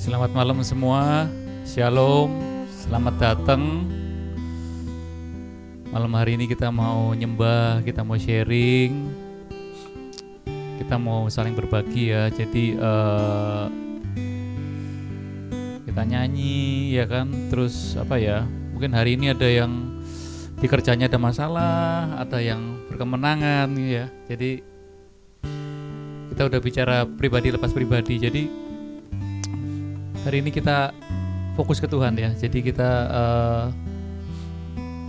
Selamat malam semua, Shalom, selamat datang. Malam hari ini kita mau nyembah, kita mau sharing, kita mau saling berbagi ya. Jadi kita nyanyi ya kan, terus apa ya, mungkin hari ini ada yang di kerjanya ada masalah, ada yang berkemenangan ya. Jadi kita udah bicara pribadi lepas pribadi, jadi hari ini kita fokus ke Tuhan ya. Jadi kita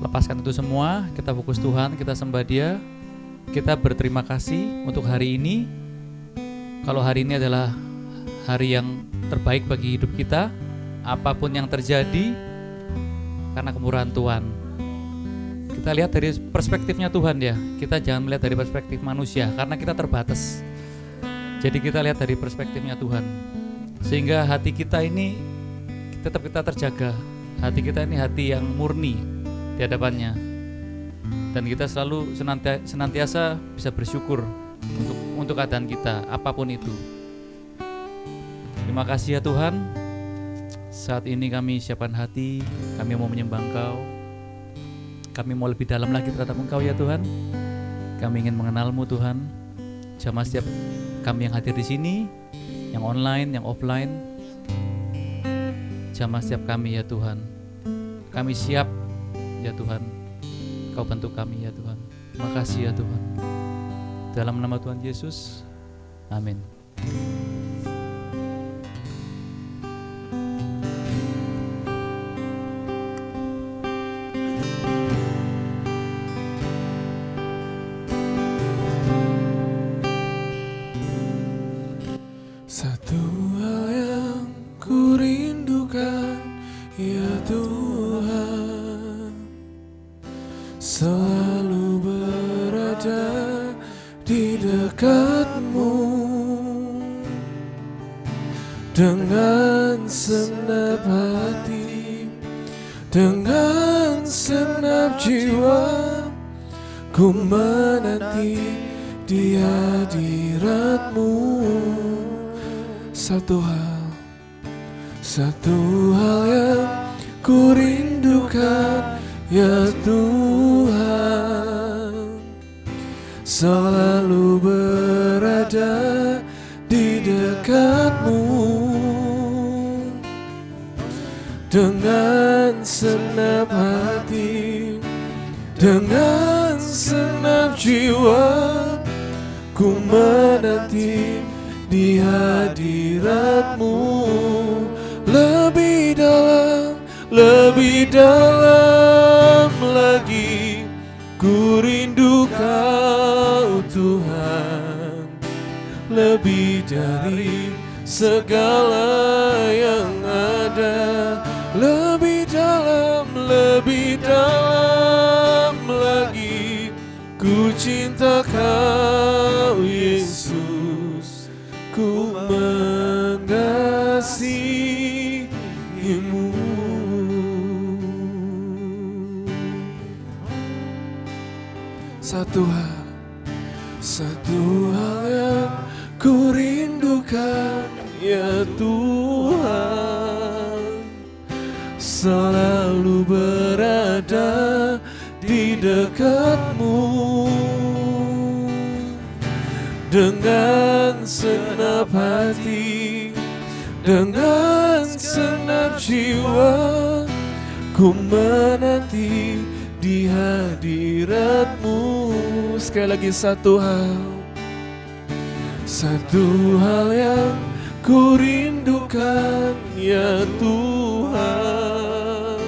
lepaskan itu semua, kita fokus Tuhan, kita sembah Dia, kita berterima kasih untuk hari ini. Kalau hari ini adalah hari yang terbaik bagi hidup kita, apapun yang terjadi karena kemurahan Tuhan. Kita lihat dari perspektifnya Tuhan ya. Kita jangan melihat dari perspektif manusia karena kita terbatas. Jadi kita lihat dari perspektifnya Tuhan, sehingga hati kita ini tetap kita terjaga. Hati kita ini hati yang murni di hadapannya, dan kita selalu senantiasa bisa bersyukur untuk keadaan kita apapun itu. Terima kasih ya Tuhan. Saat ini kami siapkan hati, kami mau menyembah Engkau, kami mau lebih dalam lagi terhadap Engkau ya Tuhan. Kami ingin mengenal-Mu Tuhan. Jamah setiap kami yang hadir di sini, yang online, yang offline, jamah setiap kami ya Tuhan. Kami siap ya Tuhan, Kau bantu kami ya Tuhan. Terima kasih ya Tuhan. Dalam nama Tuhan Yesus, amin. Satu hal yang ku rindukan ya Tuhan, selalu berada di dekat-Mu. Dengan segenap hati, dengan segenap jiwa, ku menanti di hadirat-Mu. Satu hal yang ku rindukan ya Tuhan, selalu berada di dekat-Mu. Dengan segenap hati, dengan segenap jiwa, ku menanti di hadirat-Mu. Lebih dalam lagi, ku rindu Kau Tuhan, lebih dari segala yang ada. Lebih dalam lagi, ku cinta Kau Yesus, ku mengasihi-Mu. Satu hal yang ku rindukan ya Tuhan, selalu berada di dekat-Mu. Dengan segenap hati, dengan segenap jiwa, ku menanti di hadirat-Mu. Sekali lagi, satu hal yang ku rindukan ya Tuhan,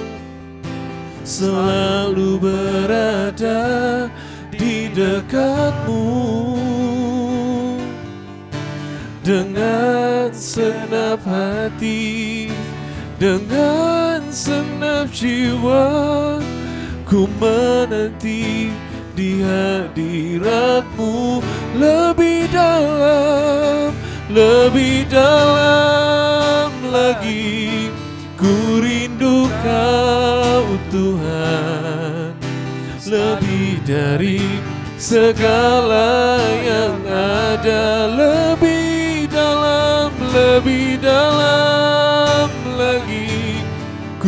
selalu berada di dekat-Mu. Dengan segenap hati, dengan segenap jiwa, ku menanti di hadirat-Mu. Lebih dalam lagi, ku rindu Kau Tuhan, lebih dari segala yang ada. Lebih dalam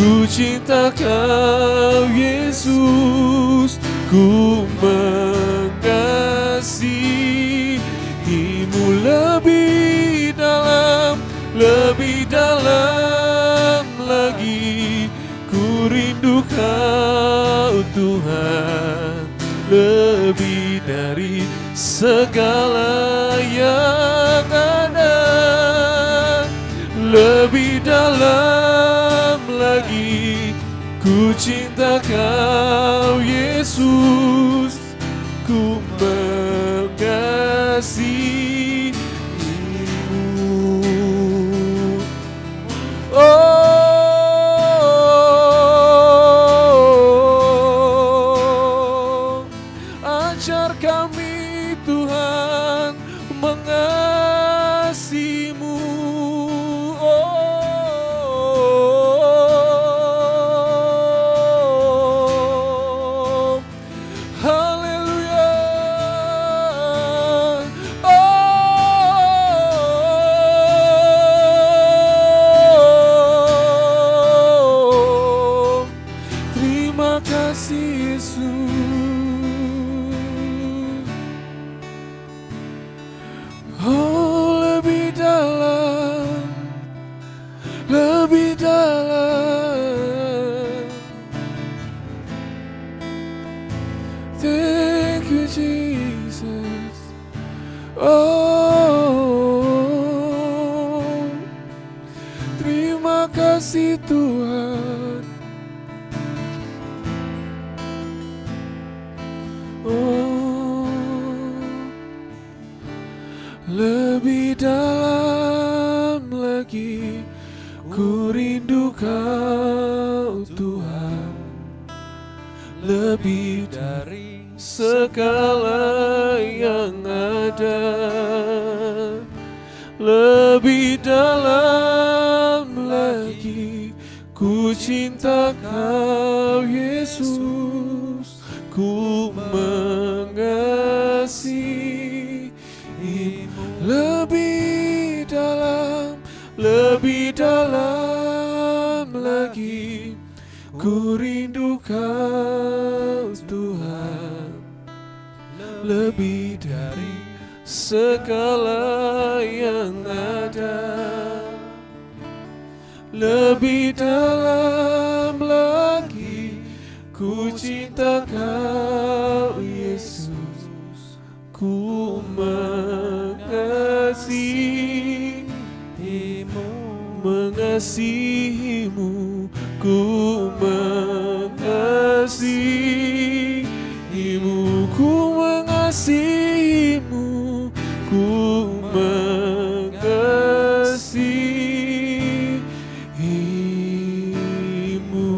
ku cinta Kau Yesus, ku mengasihi-Mu lebih dalam lagi. Ku rindu Kau Tuhan, lebih dari segala yang ada. Lebih dalam lagi, ku cinta Kau Yesus, ku mengasihi-Mu. Oh, ajar kami Tuhan mengasihi-Mu. Oh, haleluya. Oh, terima kasih Yesus. Oh, lebih dalam. Thank you Jesus. Oh, terima kasih Tuhan. Oh, lebih dalam lagi, ku rindu Kau Tuhan, lebih dari segala yang ada. Lebih dalam lagi, ku cinta Kau Yesus, ku mengasihi-Mu. Lebih dalam lagi, ku rindu Kau Tuhan, lebih dari segala yang ada. Lebih dalam lagi, ku cinta Kau Yesus, ku mengasihi-Mu, ku mengasihi-Mu, ku mengasihi-Mu, ku mengasihi-Mu.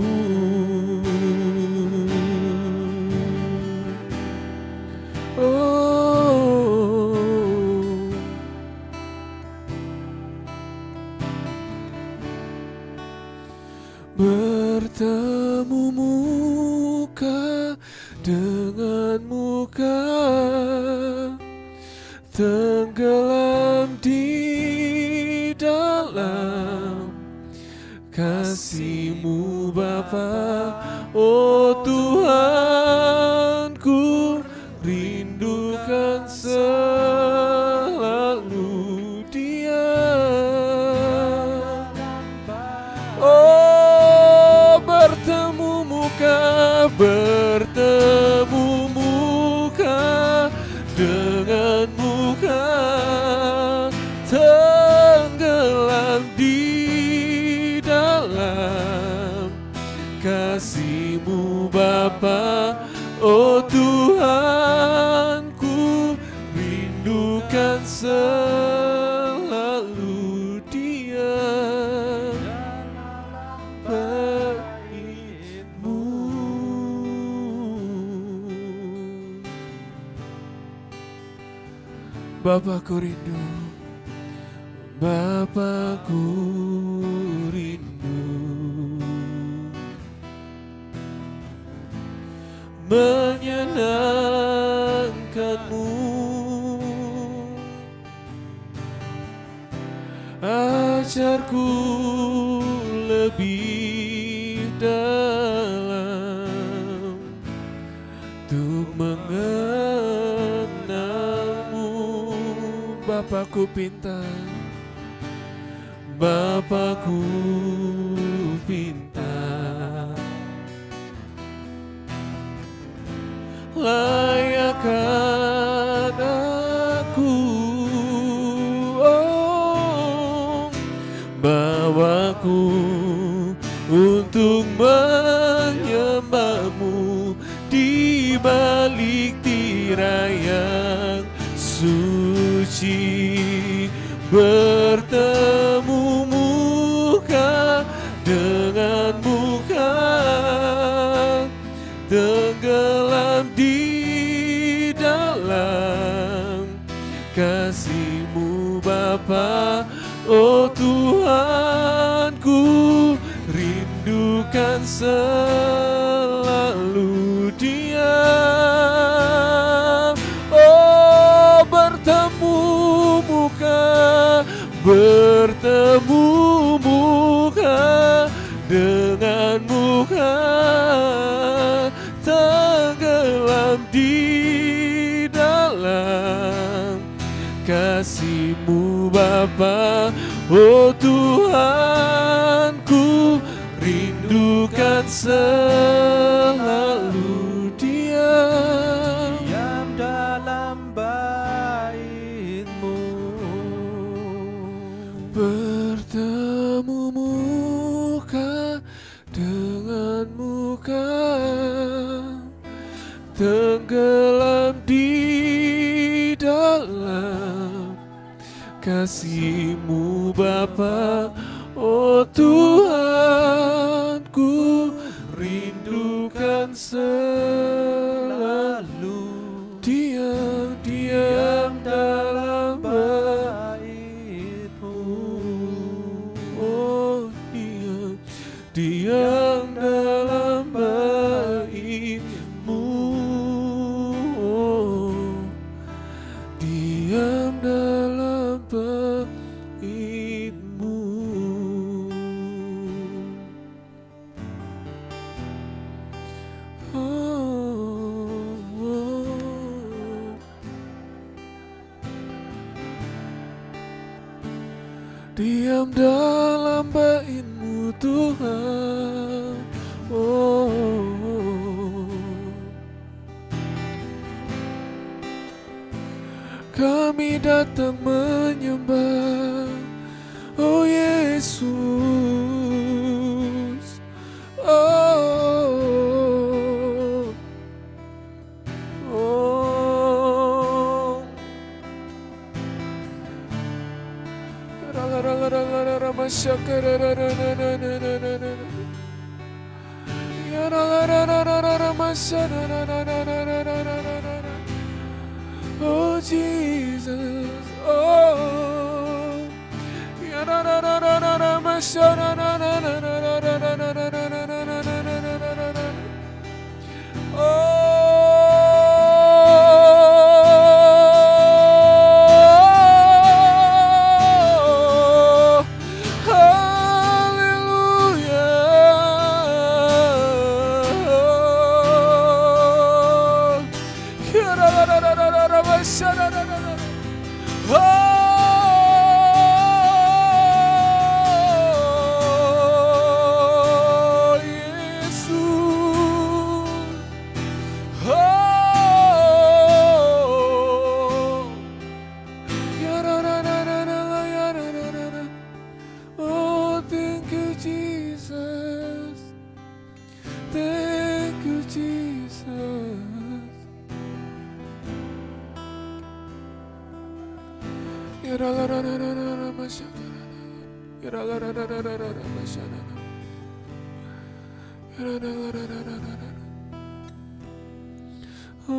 Oh, bertemu muka dengan muka, tenggelam di dalam kasih-Mu Bapa. Oh Tuhan, ku rindukan selalu Dia. Oh, bertemu muka dengan muka, tenggelam di dalam kasih-Mu Bapa. Oh Tuhan, ku rindukan selalu Dia. Bait-Mu. Bapakku rindu, Bapakku rindu menyenangkan-Mu. Ajarku lebih Bapakku pintar, Bapakku pintar. Layakkan aku, oh, bawaku untuk menyembahmu di balik tirai yang suci, bertemu muka dengan muka, tenggelam di dalam kasih-Mu Bapa. Oh Tuhanku, rindukan selalu Dia. Oh, bertemu muka dengan muka, tenggelam di dalam kasih-Mu Bapa. Oh Tuhanku, rindukan selalu Dia. Diam dalam bait-Mu, bertemu muka dengan muka, tenggelam di dalam kasih-Mu Bapa. Oh Tuhanku, rindukan selalu diam dalam bait-Mu. Oh diam dalam bait-Mu. Oh, diam dalam bait-Mu. Diam dalam bait-Mu Tuhan. Oh, kami datang menyembah, oh Yesus. Oh, oh, oh Jesus, oh, oh, oh, Yesus, oh, thank you Jesus, thank you Jesus. Oh,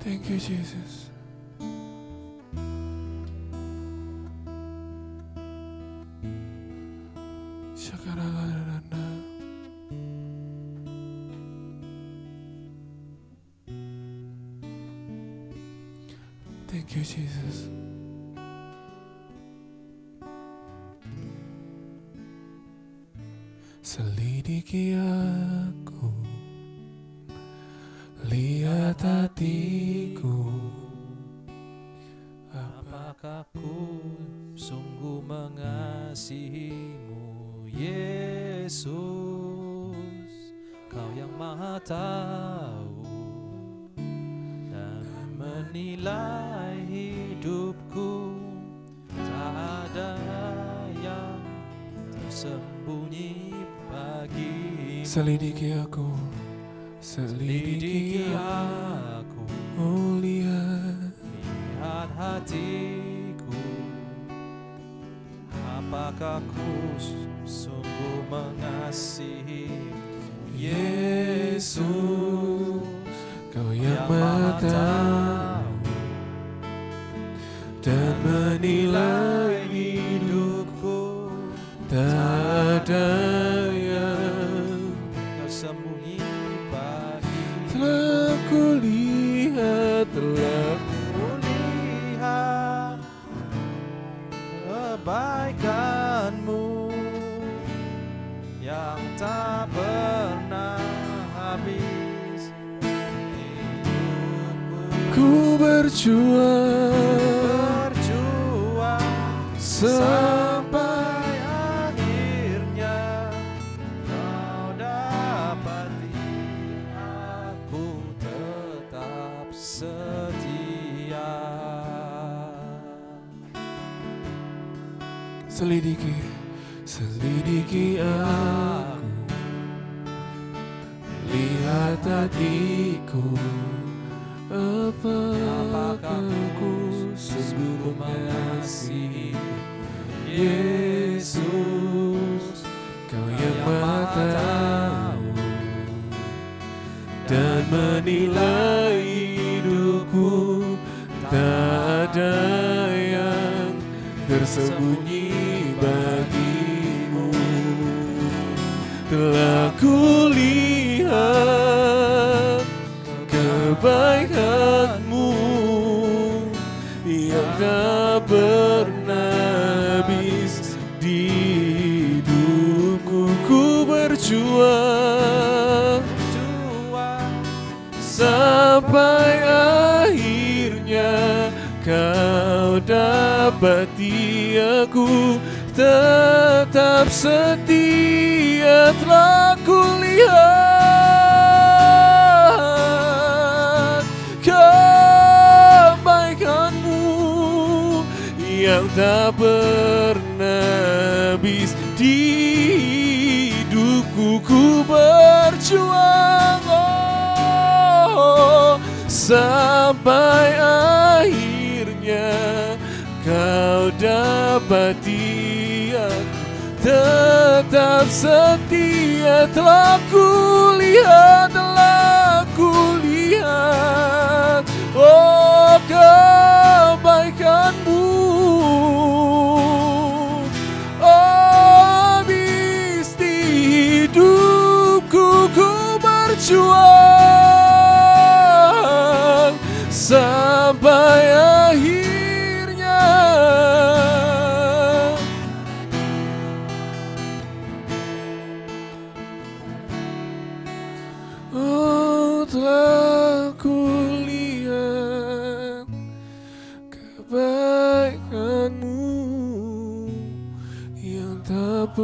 thank you Jesus. Thank you, Jesus. selidiki aku, lihat hatiku. Apakah ku sungguh mengasihimu, Yesus? Kau yang Maha Tahu dan menilai hidupku. Tak ada yang tersembunyi bagimu. Selidiki aku, Selidiki aku, oh lihat lihat hatiku. Apakah ku sungguh mengasihimu, Yesus? Kau yang Maha Tahu dan menilai hidupku. Tak ada yang tersembunyi bagimu. telah kulihat, telah Kulihat kebaikanmu yang tak pernah habis. Hidupku ku berjuang sampai akhirnya kau dapati aku tetap setia. Selidiki aku, lihat hatiku. Apakah ku sungguh mengasihi, Yesus? Kau yang Maha Tahu dan menilai hidupku. Tak ada yang tersembunyi bagimu. Telah kulihat kebaikanmu yang tak pernah habis di hidupku. Ku berjuang sampai akhirnya kau dapati aku tetap setia. Telah kulihat kebaikanmu yang tak pernah habis di hidupku. Ku berjuang sampai akhirnya kau dapati aku tetap setia. Telah kulihat oh kebaikanmu. Oh habis di hidupku. Ku berjuang sampai akhirnya oh telah kulihat kebaikanmu yang tak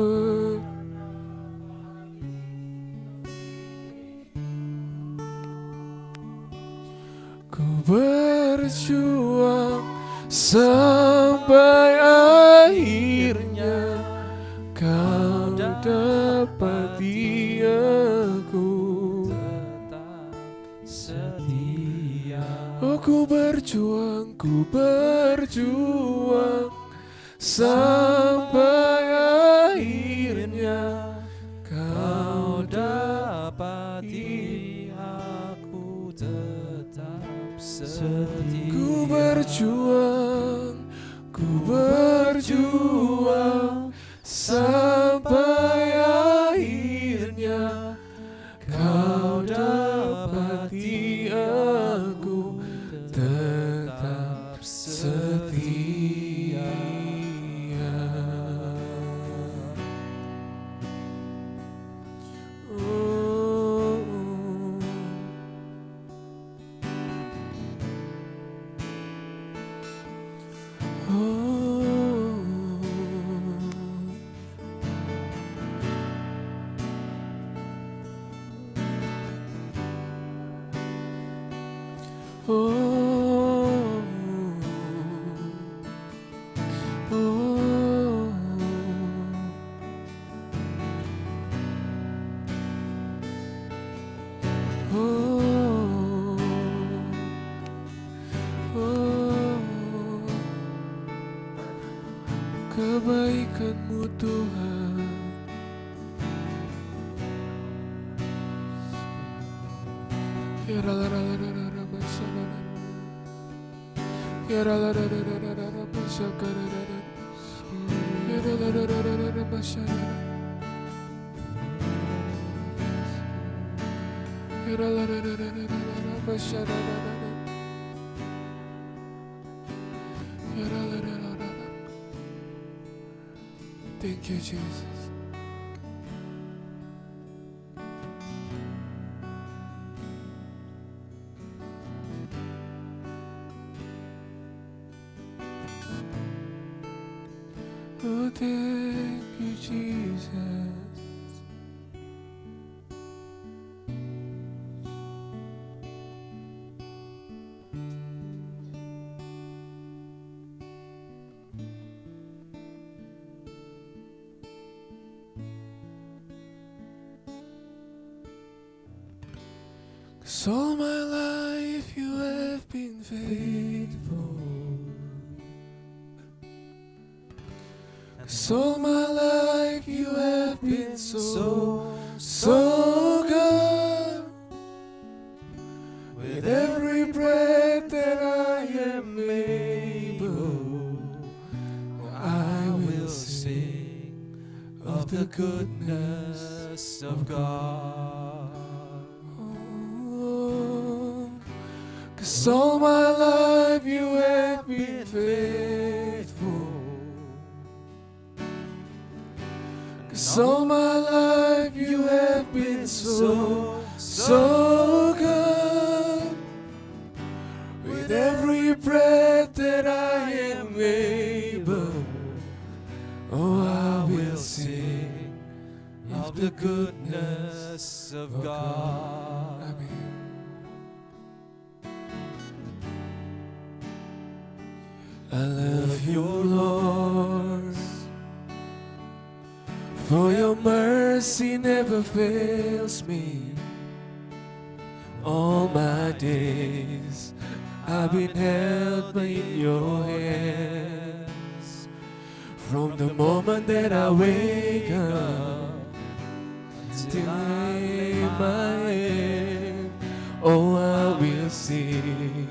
ku berjuang sampai akhirnya kau dapati aku. Tetap setia. Oh ku berjuang sampai akhirnya kau dapati aku tetap setia. Ku berjuang sampai akhirnya kau dapati aku tetap setia. Oh, oh, oh, oh, kebaikan-Mu Tuhan. Ya la la la la la la la masyarakat. Ya la la la la la la la la masyarakat. Ya la la la la la la la masyarakat. Ya la la la la la la la la masyarakat. Ya la la la la la la. Thank you, Jesus. Oh, thank you, Jesus. Cause all my life you have been faithful. Cause all my life you have been so good. With every breath that I am able, I will sing of the goodness of God. Oh, 'cause all my life you have been faithful. 'Cause all my life you have been so good. With every breath that I am able, oh, I will sing of the goodness of God. Amen. I love you, Lord, for your mercy never fails me. All my days I've been held in your hands. From the moment that I wake up till I lay my head, oh, I will sing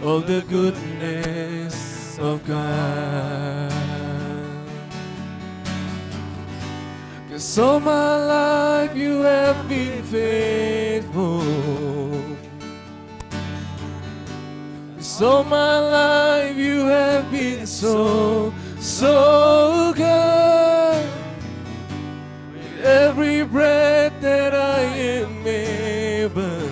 of the goodness of God. 'Cause all my life you have been faithful. 'Cause all my life you have been so good. With every breath that I am able,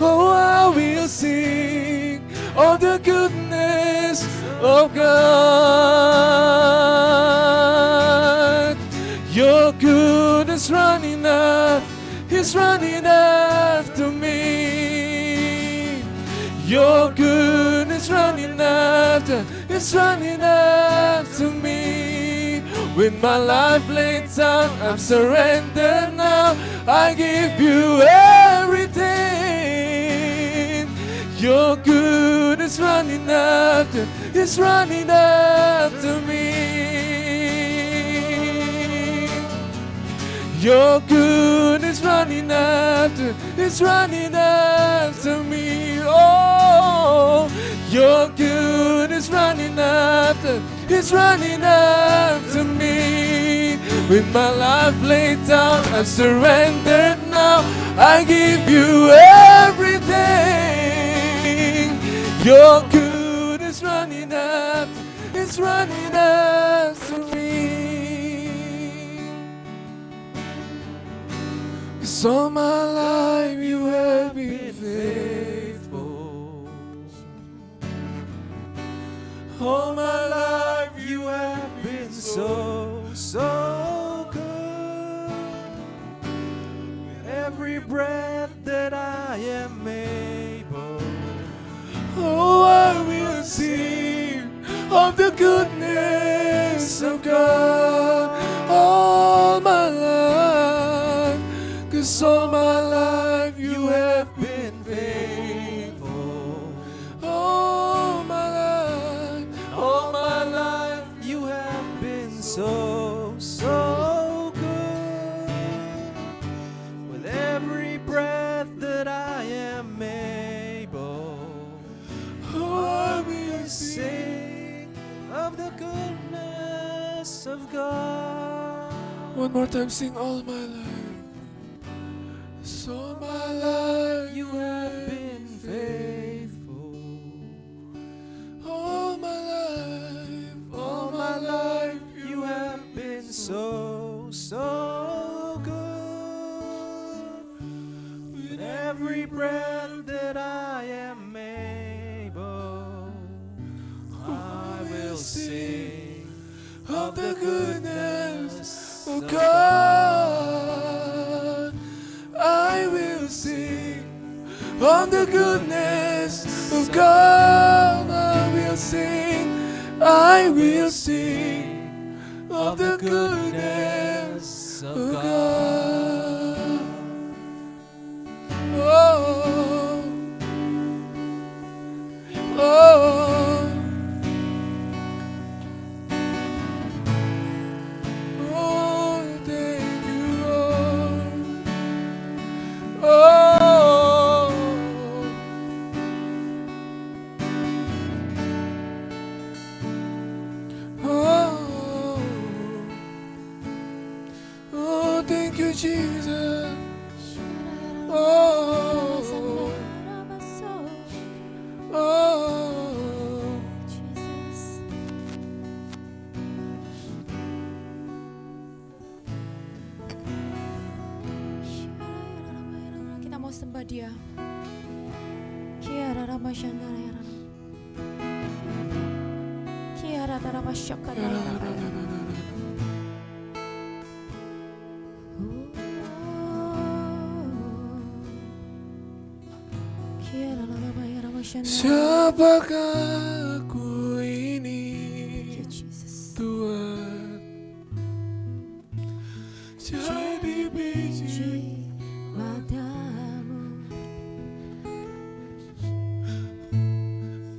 oh, I will sing of the goodness of God. Your goodness running up, is running after me. Your goodness running after, is running after me. With my life laid down, I'm surrendered now. I give you everything. Your goodness running after, is running after me. Your goodness running after, is running after me. Oh, your goodness running after, is running after me. With my life laid down, I'm surrendered now. I give you everything. Your goodness running after, is running after me. 'Cause all my life you have been faithful. All my life you have been so good. With every breath that I am able, of the goodness of God all my life, 'cause all my life you have been faithful. All my life you have been so good. With every breath that I am able, I will sing of the goodness of God. One more time, sing all my life. So my life You have been faithful. all my life You have been so good. With every breath that I am able, I will sing of the goodness of God. I will sing of the goodness of God. I will sing of the goodness of God. Oh, oh, oh, thank you, Lord. Oh, oh, oh, thank you, Jesus. Oh, oh, Jesus. Kita mau sembah Dia. Kiara Rama Shandara ya Rama. Kiara Rama Shakara ya Rama. Kiara Rama ya Rama Shandara. siapakah aku ini, Thank you, Jesus. Tuhan? Jadi biji Matamu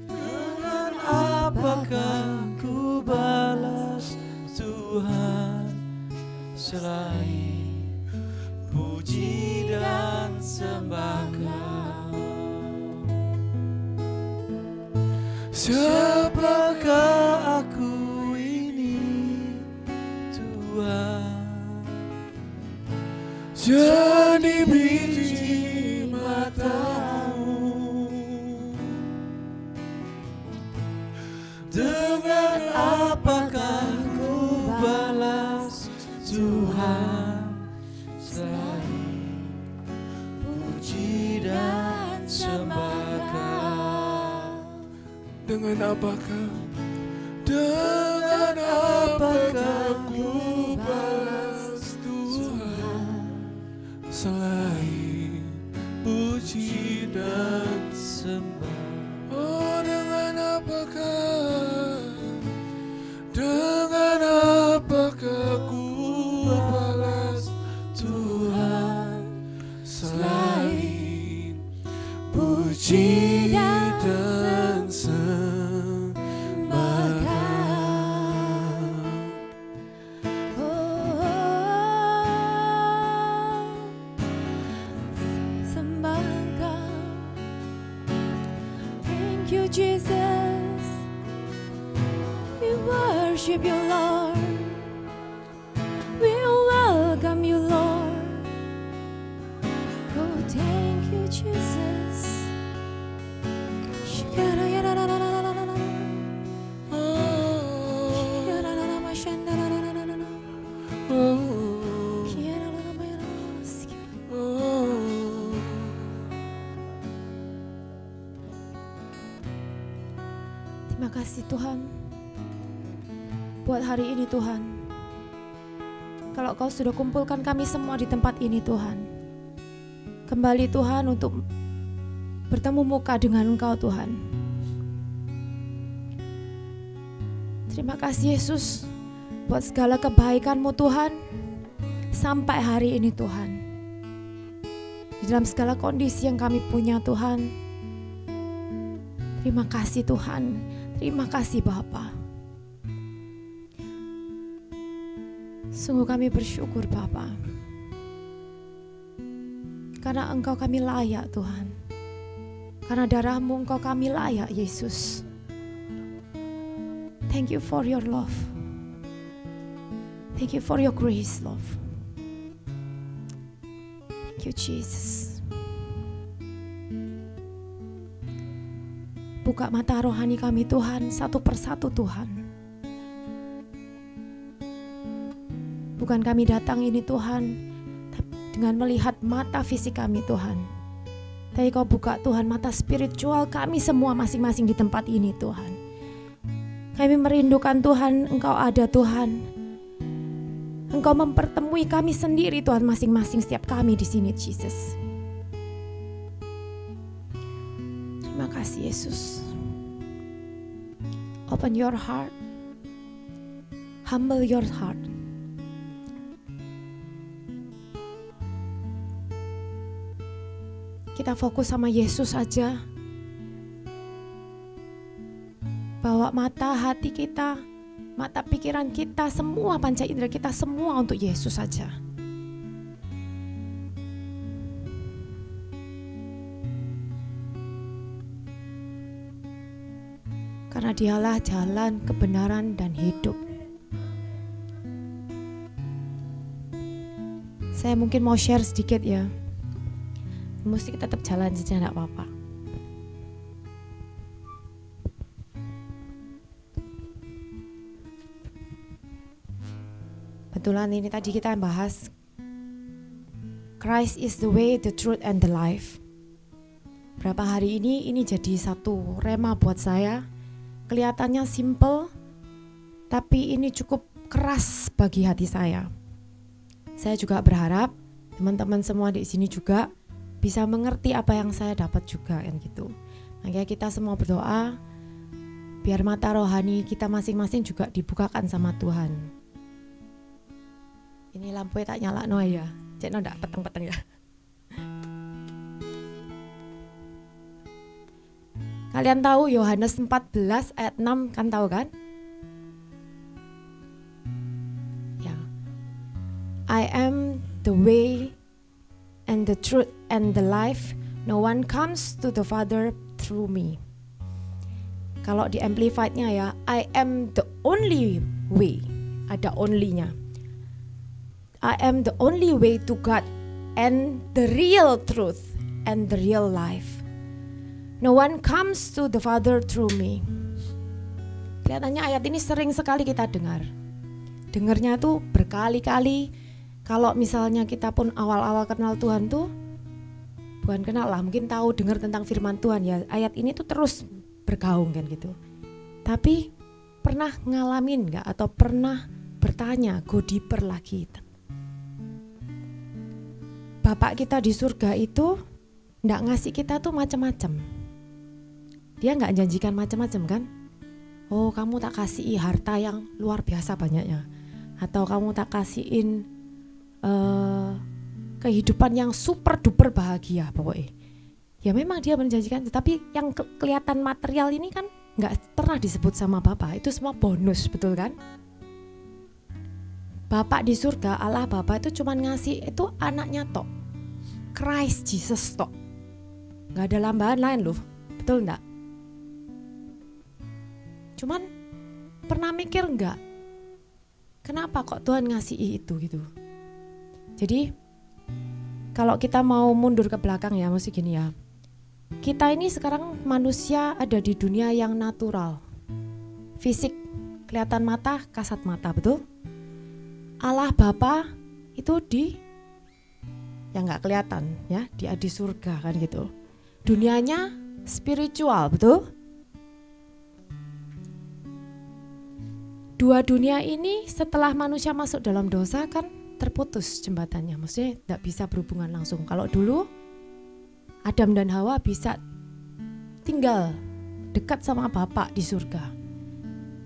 dengan apakah ku balas Tuhan selain puji dan sembah Kau. Siapakah aku ini, Tuhan? jadi biji matamu. Dengan apakah ku balas Tuhan selain puji dan sembah Kau? Dengan apakah? Dengan apakah ku balas Tuhan selain puji dan Sembah oh, dengan apakah? Dengan apakah ku balas Tuhan selain puji dan sembah Kau? Sembah Engkau. Thank you, Jesus. We worship you, Lord. We welcome you, Lord. Oh, thank you, Jesus. Terima kasih Tuhan buat hari ini Tuhan. Kalau Kau sudah kumpulkan kami semua di tempat ini Tuhan, kembali Tuhan untuk bertemu muka dengan Engkau Tuhan. Terima kasih Yesus buat segala kebaikan-Mu Tuhan sampai hari ini Tuhan. Di dalam segala kondisi yang kami punya Tuhan. Terima kasih Tuhan. Terima kasih Bapa. Sungguh kami bersyukur Bapa. Karena Engkau kami layak Tuhan. Karena darah-Mu Engkau kami layak Yesus. Thank you for your love. Thank you for your grace, love. Thank you, Jesus. Buka mata rohani kami Tuhan, satu persatu Tuhan. Bukan kami datang ini Tuhan, dengan melihat mata fisik kami Tuhan. Tapi Kau buka Tuhan mata spiritual kami semua masing-masing di tempat ini Tuhan. Kami merindukan Tuhan, Engkau ada Tuhan. Engkau mempertemui kami sendiri Tuhan masing-masing setiap kami di sini Jesus. Terima kasih Yesus. Open your heart. Humble your heart. Kita fokus sama Yesus aja. Bawa mata hati kita, mata pikiran kita, semua panca indera kita, semua untuk Yesus saja. Karena Dialah jalan, kebenaran, dan hidup. Saya mungkin mau share sedikit ya. Mesti kita tetap jalan saja, enggak apa-apa. Kebetulan ini tadi kita bahas Christ is the way, the truth, and the life. Berapa hari ini jadi satu rema buat saya. Kelihatannya simple, tapi ini cukup keras bagi hati saya. Saya juga berharap teman-teman semua di sini juga bisa mengerti apa yang saya dapat juga kan gitu. Makanya kita semua berdoa biar mata rohani kita masing-masing juga dibukakan sama Tuhan. Ini lampu tak nyala no ya. Cek no ndak peteng-peteng ya. Kalian tahu Yohanes 14 ayat 6 kan tahu kan? Ya. I am the way and the truth and the life. No one comes to the Father through me. Kalau di amplified-nya ya, I am the only way. Ada only-nya. I am the only way to God and the real truth and the real life. No one comes to the Father through me. Kelihatannya ayat ini sering sekali kita dengar. Dengarnya tuh berkali-kali. Kalau misalnya kita pun awal-awal kenal Tuhan tuh, bukan kenal lah, mungkin tahu dengar tentang firman Tuhan ya. Ayat ini tuh terus bergaung kan gitu. Tapi pernah ngalamin gak atau pernah bertanya, go deeper lagi. Bapak kita di surga itu nggak ngasih kita tuh macam-macam. Dia nggak janjikan macam-macam kan? Oh kamu tak kasih harta yang luar biasa banyaknya, atau kamu tak kasihin kehidupan yang super duper bahagia pokoknya. Ya memang dia menjanjikan, tapi yang kelihatan material ini kan nggak pernah disebut sama Bapak. Itu semua bonus, betul kan? Bapak di surga, Allah Bapa itu cuma ngasih itu anaknya tok, Christ Jesus tok, nggak ada lambahan lain loh, betul nggak? Cuman pernah mikir nggak, kenapa kok Tuhan ngasih itu gitu? Jadi kalau kita mau mundur ke belakang ya, mesti gini ya, kita ini sekarang manusia ada di dunia yang natural, fisik, kelihatan mata, kasat mata, betul? Allah Bapa itu di yang nggak kelihatan ya, dia di surga kan gitu. Dunianya spiritual, betul? Dua dunia ini setelah manusia masuk dalam dosa kan terputus jembatannya, maksudnya nggak bisa berhubungan langsung. Kalau dulu Adam dan Hawa bisa tinggal dekat sama Bapa di surga.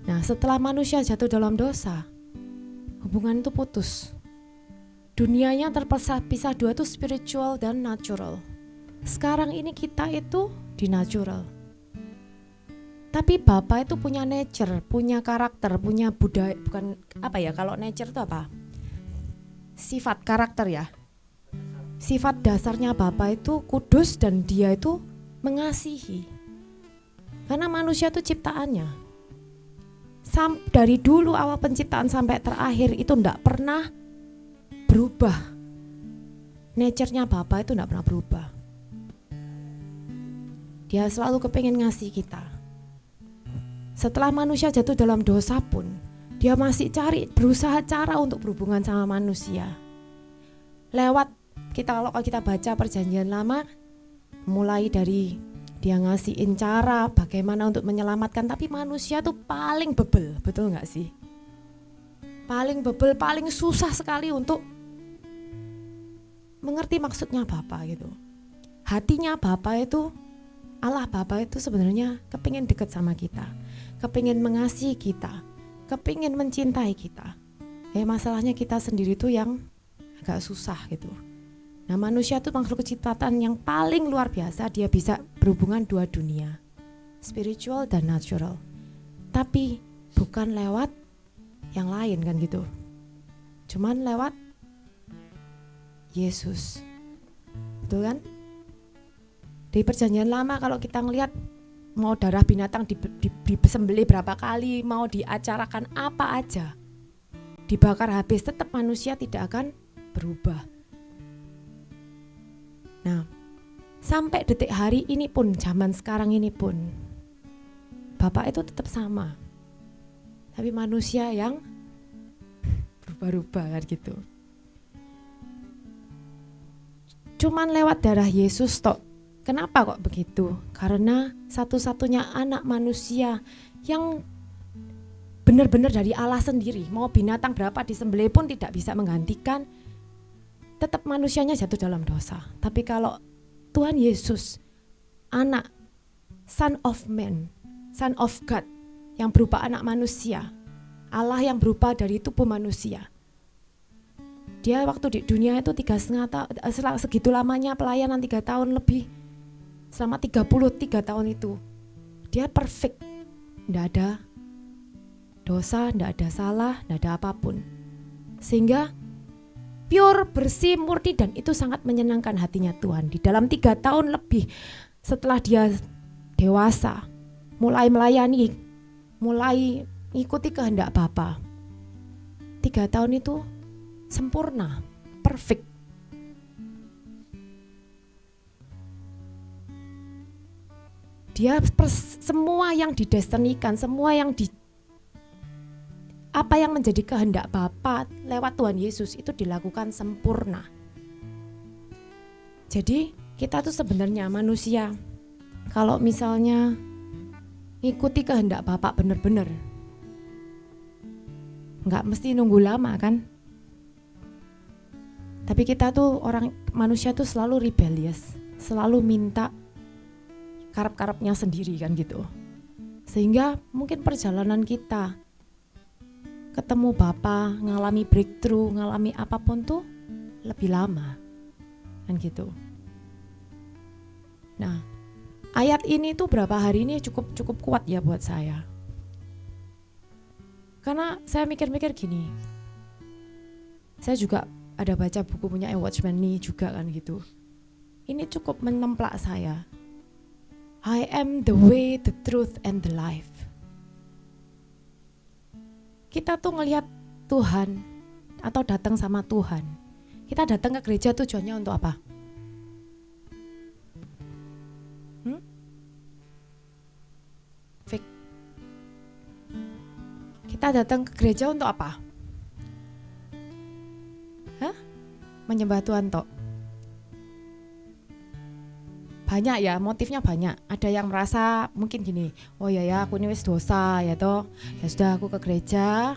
Nah, setelah manusia jatuh dalam dosa, hubungan itu putus. Dunianya terpisah dua itu spiritual dan natural. Sekarang ini kita itu di natural. Tapi Bapa itu punya nature, punya karakter, punya budaya, bukan apa ya, kalau nature itu apa? Sifat karakter ya. Sifat dasarnya Bapa itu kudus dan dia itu mengasihi. Karena manusia itu ciptaannya. Dari dulu awal penciptaan sampai terakhir itu enggak pernah berubah. Nature-nya Bapa itu enggak pernah berubah. Dia selalu kepengen ngasih kita. Setelah manusia jatuh dalam dosa pun, dia masih berusaha cara untuk berhubungan sama manusia. Lewat kalau kita baca Perjanjian Lama, mulai dari dia ngasihin cara bagaimana untuk menyelamatkan, tapi manusia tuh paling bebel, betul gak sih? Paling bebel, paling susah sekali untuk mengerti maksudnya Bapa gitu. Hatinya Bapa itu, Allah Bapa itu sebenarnya kepingin dekat sama kita, kepingin mengasihi kita, kepingin mencintai kita. Masalahnya kita sendiri tuh yang agak susah gitu. Nah, manusia itu makhluk ciptaan yang paling luar biasa, dia bisa berhubungan dua dunia, spiritual dan natural. Tapi bukan lewat yang lain kan gitu. Cuman lewat Yesus. Betul kan? Di Perjanjian Lama kalau kita ngelihat mau darah binatang disembelih berapa kali, mau diacarakan apa aja, dibakar habis, tetap manusia tidak akan berubah. Nah, sampai detik hari ini pun, zaman sekarang ini pun, Bapa itu tetap sama. Tapi manusia yang berubah-ubah kan gitu. Cuman lewat darah Yesus tok. Kenapa kok begitu? Karena satu-satunya anak manusia yang benar-benar dari Allah sendiri. Mau binatang berapa disembelih pun tidak bisa menggantikan. Tetap manusianya jatuh dalam dosa. Tapi kalau Tuhan Yesus, anak, Son of Man, Son of God, yang berupa anak manusia, Allah yang berupa dari tubuh manusia. Dia waktu di dunia itu 3,5 tahun, segitu lamanya pelayanan 3 tahun lebih. Selama 33 tahun itu dia perfect, tidak ada dosa, tidak ada salah, tidak ada apapun. Sehingga pure, bersih, murni, dan itu sangat menyenangkan hatinya Tuhan. Di dalam 3 tahun lebih setelah dia dewasa, mulai melayani, mulai ikuti kehendak Bapa, 3 tahun itu sempurna, perfect. Dia semua yang didestinikan, semua yang apa yang menjadi kehendak Bapa lewat Tuhan Yesus itu dilakukan sempurna. Jadi kita tuh sebenarnya manusia, kalau misalnya ikuti kehendak Bapa benar-benar, nggak mesti nunggu lama kan. Tapi kita tuh manusia tuh selalu rebellious, selalu minta karep-karepnya sendiri kan gitu. Sehingga mungkin perjalanan kita ketemu Bapa, ngalami breakthrough, ngalami apapun tuh lebih lama kan gitu. Nah, ayat ini tuh berapa hari ini cukup kuat ya buat saya. Karena saya mikir-mikir gini, saya juga ada baca buku punya Watchman Nee juga kan gitu. Ini cukup menemplak saya. I am the way, the truth, and the life. Kita tuh ngelihat Tuhan atau datang sama Tuhan. Kita datang ke gereja tujuannya untuk apa? Fake. Kita datang ke gereja untuk apa? Menyembah Tuhan tok. Banyak ya, motifnya banyak. Ada yang merasa mungkin gini, oh ya aku ini wis dosa ya toh, ya sudah aku ke gereja.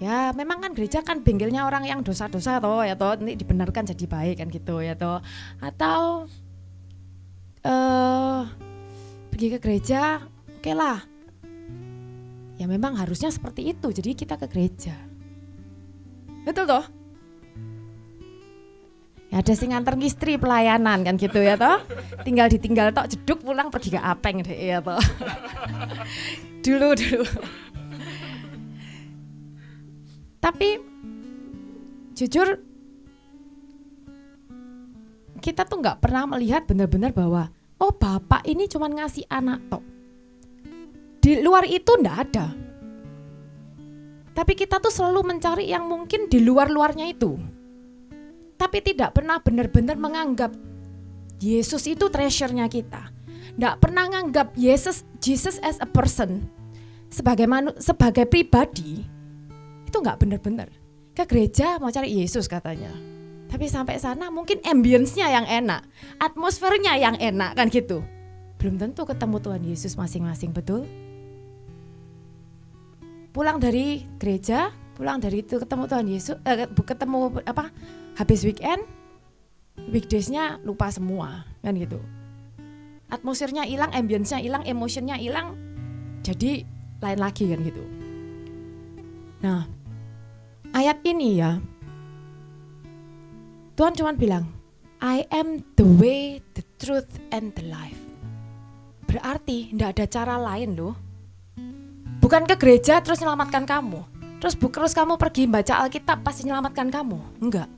Ya memang kan gereja kan bengkelnya orang yang dosa-dosa toh ya toh, nanti dibenarkan jadi baik kan gitu ya toh. Atau pergi ke gereja, oke lah. ya memang harusnya seperti itu. Jadi kita ke gereja. Betul toh? Ya ada sing nganter istri pelayanan kan gitu ya toh. Tinggal ditinggal tok jeduk pulang pergi ke Apeng deh ya toh. dulu. Tapi jujur kita tuh nggak pernah melihat benar-benar bahwa oh Bapak ini cuma ngasih anak tok. Di luar itu ndak ada. Tapi kita tuh selalu mencari yang mungkin di luar-luarnya itu. Tapi tidak pernah benar-benar menganggap Yesus itu treasure-nya kita. Ndak pernah menganggap Jesus as a person sebagai pribadi. Itu nggak benar-benar. Ke gereja mau cari Yesus katanya. Tapi sampai sana mungkin ambience-nya yang enak, atmosfernya yang enak kan gitu. Belum tentu ketemu Tuhan Yesus masing-masing, betul? Pulang dari gereja, pulang dari itu ketemu Tuhan Yesus, habis weekend, weekdays-nya lupa semua, kan gitu. Atmosfernya hilang, ambience-nya hilang, emotion-nya hilang, jadi lain lagi kan gitu. Nah, ayat ini ya, Tuhan cuma bilang, I am the way, the truth, and the life. Berarti tidak ada cara lain loh. Bukan ke gereja terus menyelamatkan kamu. Terus kamu pergi baca Alkitab pasti menyelamatkan kamu. Enggak.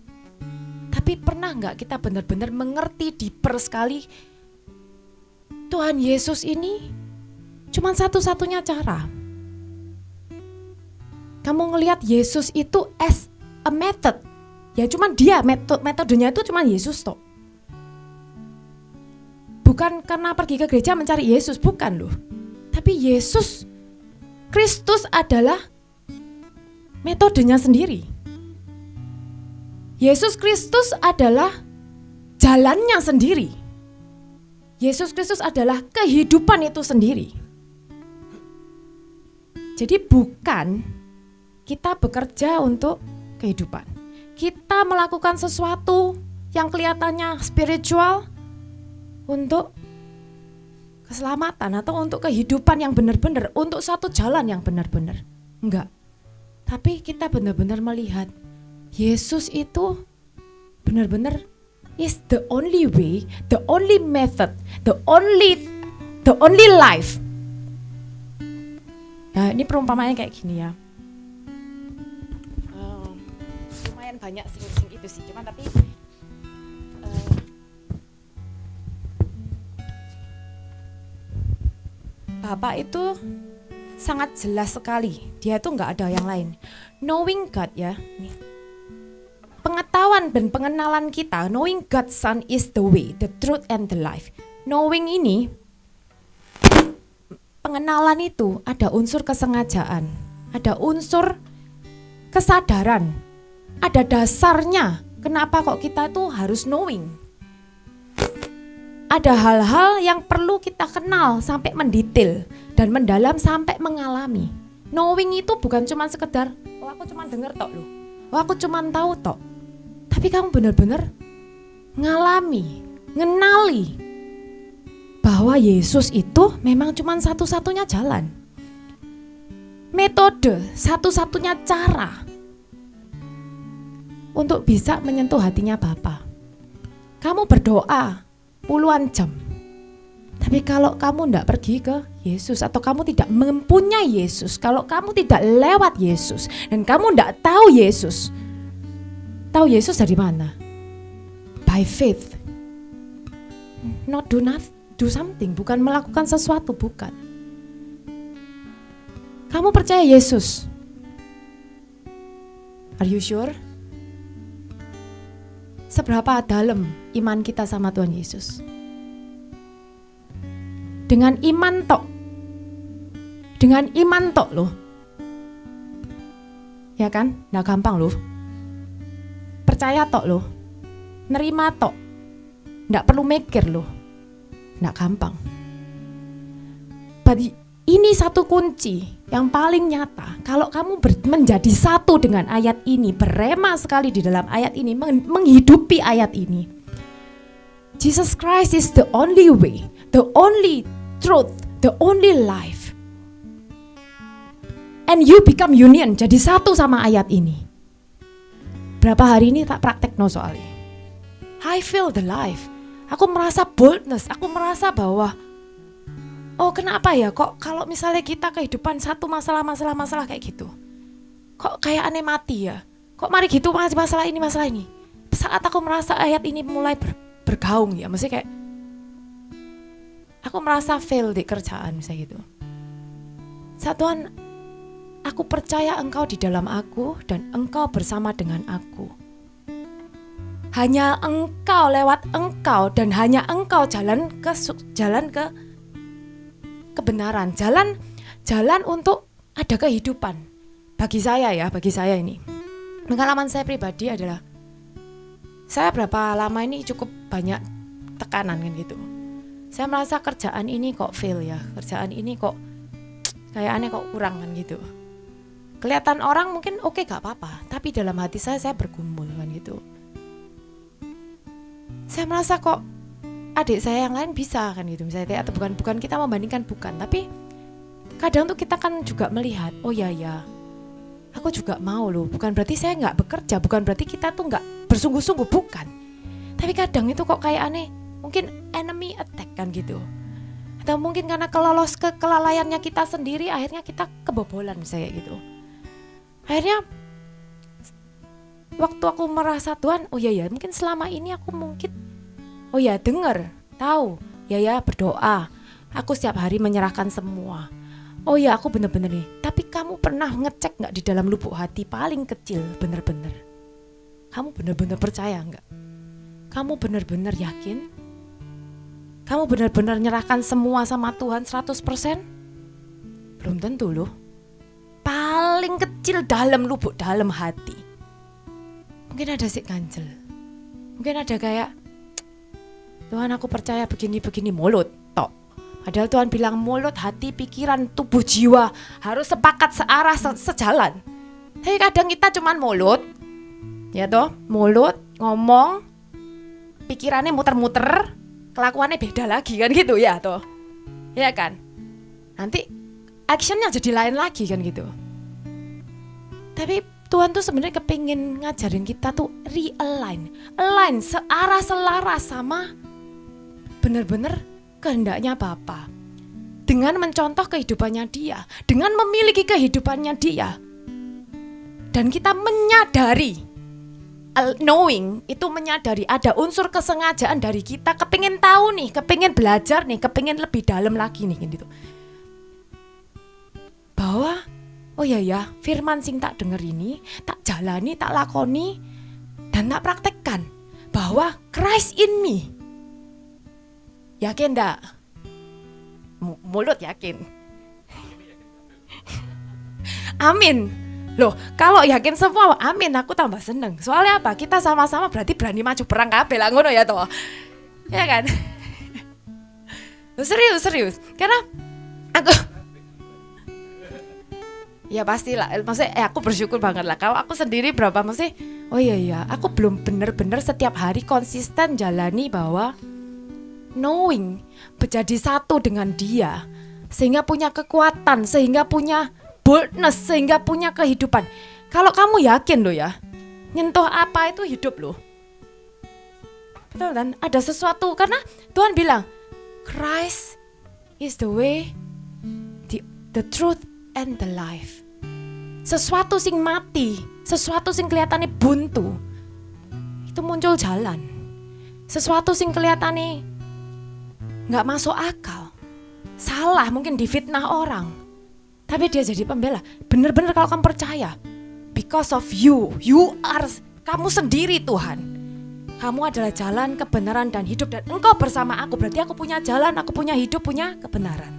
Tapi pernah enggak kita benar-benar mengerti deeper sekali Tuhan Yesus ini cuma satu-satunya cara. Kamu ngelihat Yesus itu as a method. Ya cuman dia, metodenya itu cuman Yesus toh. Bukan karena pergi ke gereja mencari Yesus, bukan loh. Tapi Yesus Kristus adalah metodenya sendiri. Yesus Kristus adalah jalannya sendiri. Yesus Kristus adalah kehidupan itu sendiri. Jadi bukan kita bekerja untuk kehidupan. Kita melakukan sesuatu yang kelihatannya spiritual untuk keselamatan atau untuk kehidupan yang benar-benar, untuk satu jalan yang benar-benar. Enggak. Tapi kita benar-benar melihat Yesus itu benar-benar is the only way, the only method, the only life. Nah, ini perumpamaannya kayak gini ya. Banyak sing itu sih, cuman tapi Bapak itu sangat jelas sekali, dia itu nggak ada yang lain. Knowing God ya, nih. Pengetahuan dan pengenalan kita, knowing God's Son is the way, the truth and the life. Knowing ini, pengenalan itu ada unsur kesengajaan, ada unsur kesadaran. Ada dasarnya, kenapa kok kita tuh harus knowing. Ada hal-hal yang perlu kita kenal sampai mendetail dan mendalam sampai mengalami. Knowing itu bukan cuma sekedar, oh aku cuma dengar tok loh, oh aku cuma tahu tok. Tapi kamu benar-benar ngalami, ngenali bahwa Yesus itu memang cuma satu-satunya jalan. Metode, satu-satunya cara untuk bisa menyentuh hatinya Bapa. Kamu berdoa puluhan jam, tapi kalau kamu tidak pergi ke Yesus atau kamu tidak mempunyai Yesus, kalau kamu tidak lewat Yesus dan kamu tidak tahu Yesus dari mana? By faith, not do something, bukan melakukan sesuatu, bukan. Kamu percaya Yesus? Are you sure? Seberapa dalam iman kita sama Tuhan Yesus? Dengan iman tok loh. Ya kan? Nggak gampang loh. Percaya tok loh. Nerima tok. Nggak perlu mikir loh. Nggak gampang. Ini satu kunci yang paling nyata. Kalau kamu menjadi satu dengan ayat ini, berema sekali di dalam ayat ini, menghidupi ayat ini. Jesus Christ is the only way, the only truth, the only life. And you become union, jadi satu sama ayat ini. Berapa hari ini tak praktek no soalnya. I feel the life. Aku merasa boldness, aku merasa bahwa oh kenapa ya kok kalau misalnya kita kehidupan satu masalah kayak gitu. Kok kayak aneh mati ya. Kok mari gitu masalah ini. Saat aku merasa ayat ini mulai bergaung ya, maksudnya kayak aku merasa fail di kerjaan misalnya gitu. Tuhan, aku percaya Engkau di dalam aku dan Engkau bersama dengan aku. Hanya Engkau, lewat Engkau dan hanya Engkau jalan ke kebenaran, jalan untuk ada kehidupan. Bagi saya ini. Pengalaman saya pribadi adalah saya berapa lama ini cukup banyak tekanan kan gitu. Saya merasa kerjaan ini kok fail ya, kerjaan ini kok kayak aneh kok kurang kan gitu. Kelihatan orang mungkin oke gak apa-apa, tapi dalam hati saya bergumul kan gitu. Saya merasa kok adik saya yang lain bisa kan gitu misalnya, atau bukan kita membandingkan bukan, tapi kadang tuh kita kan juga melihat oh ya aku juga mau loh, bukan berarti saya nggak bekerja, bukan berarti kita tuh nggak bersungguh-sungguh, bukan, tapi kadang itu kok kayak aneh, mungkin enemy attack kan gitu, atau mungkin karena kelalaiannya kita sendiri akhirnya kita kebobolan misalnya gitu. Akhirnya waktu aku merasa Tuhan, oh ya mungkin selama ini aku mungkin dengar, tahu, berdoa, aku setiap hari menyerahkan semua. Oh ya aku bener-bener nih, tapi kamu pernah ngecek gak di dalam lubuk hati paling kecil bener-bener? Kamu bener-bener percaya gak? Kamu bener-bener yakin? Kamu bener-bener nyerahkan semua sama Tuhan 100%? Belum tentu loh. Paling kecil dalam lubuk dalam hati. Mungkin ada sik ganjel. Mungkin ada kayak, Tuhan aku percaya begini mulut tok. Padahal Tuhan bilang mulut, hati, pikiran, tubuh, jiwa harus sepakat, searah, sejalan. Tapi kadang kita cuman mulut, ya toh, mulut, ngomong, pikirannya muter-muter, kelakuannya beda lagi kan gitu ya toh, ya kan. Nanti actionnya jadi lain lagi kan gitu. Tapi Tuhan tuh sebenarnya kepingin ngajarin kita tuh realign, searah, selaras sama bener-bener kehendaknya Bapa, dengan mencontoh kehidupannya Dia, dengan memiliki kehidupannya Dia, dan kita menyadari, knowing itu menyadari ada unsur kesengajaan dari kita, kepingin tahu nih, kepingin belajar nih, kepingin lebih dalam lagi nih gitu, bahwa oh ya firman sing tak denger ini, tak jalani, tak lakoni, dan tak praktekkan, bahwa Christ in me. Yakin enggak? Mulut yakin. Amin. Loh, kalau yakin semua, amin, aku tambah seneng. Soalnya apa? Kita sama-sama berarti berani maju perang kabeh lah ngono ya toh. Ya kan? Serius. Karena aku ya pastilah, maksudnya aku bersyukur banget lah. Kalau aku sendiri berapa maksudnya, oh iya, aku belum bener-bener setiap hari konsisten jalani bahwa knowing, menjadi satu dengan Dia, sehingga punya kekuatan, sehingga punya boldness, sehingga punya kehidupan. Kalau kamu yakin loh ya, nyentuh apa itu hidup loh. Betul kan? Ada sesuatu, karena Tuhan bilang Christ is the way, the truth and the life. Sesuatu sing mati, sesuatu sing kelihatannya buntu, itu muncul jalan. Sesuatu sing kelihatannya nggak masuk akal, salah, mungkin difitnah orang, tapi dia jadi pembela. Bener-bener kalau kamu percaya, because of you are, kamu sendiri Tuhan, kamu adalah jalan, kebenaran, dan hidup, dan Engkau bersama aku, berarti aku punya jalan, aku punya hidup, punya kebenaran.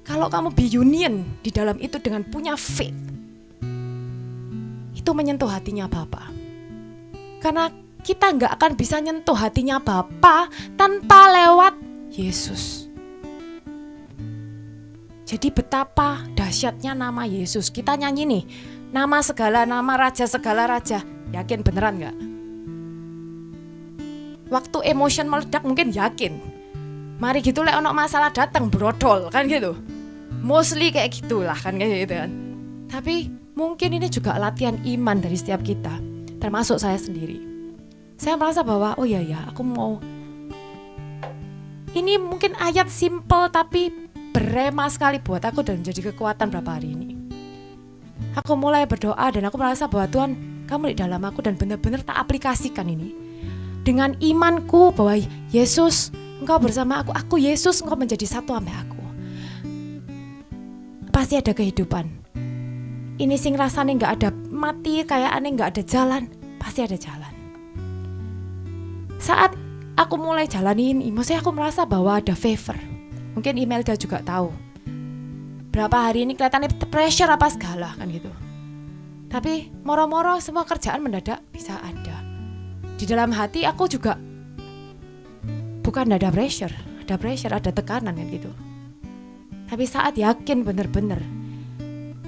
Kalau kamu be union di dalam itu dengan punya faith, itu menyentuh hatinya Bapa. Karena kita nggak akan bisa nyentuh hatinya Bapa tanpa lewat Yesus. Jadi betapa dahsyatnya nama Yesus. Kita nyanyi nih, nama segala nama, raja segala raja. Yakin beneran nggak? Waktu emotion meledak mungkin yakin. Mari gitu lek ono masalah datang brodol kan gitu. Mostly kayak gitulah kan, kayak gitu kan. Tapi mungkin ini juga latihan iman dari setiap kita, termasuk saya sendiri. Saya merasa bahwa oh ya aku mau. Ini mungkin ayat simple tapi berema sekali buat aku dan jadi kekuatan berapa hari ini. Aku mulai berdoa dan aku merasa bahwa Tuhan, kamu di dalam aku, dan benar-benar tak aplikasikan ini. Dengan imanku bahwa Yesus, Engkau bersama aku Yesus, Engkau menjadi satu sama aku. Pasti ada kehidupan. Ini sing rasanya gak ada mati, kayak aneh gak ada jalan, pasti ada jalan. Saat aku mulai jalani ini, maksudnya aku merasa bahwa ada favor. Mungkin Imelda juga tahu. Berapa hari ini kelihatannya pressure apa segala kan gitu. Tapi moro-moro semua kerjaan mendadak bisa ada. Di dalam hati aku juga bukan ada pressure, ada tekanan kan gitu. Tapi saat yakin benar-benar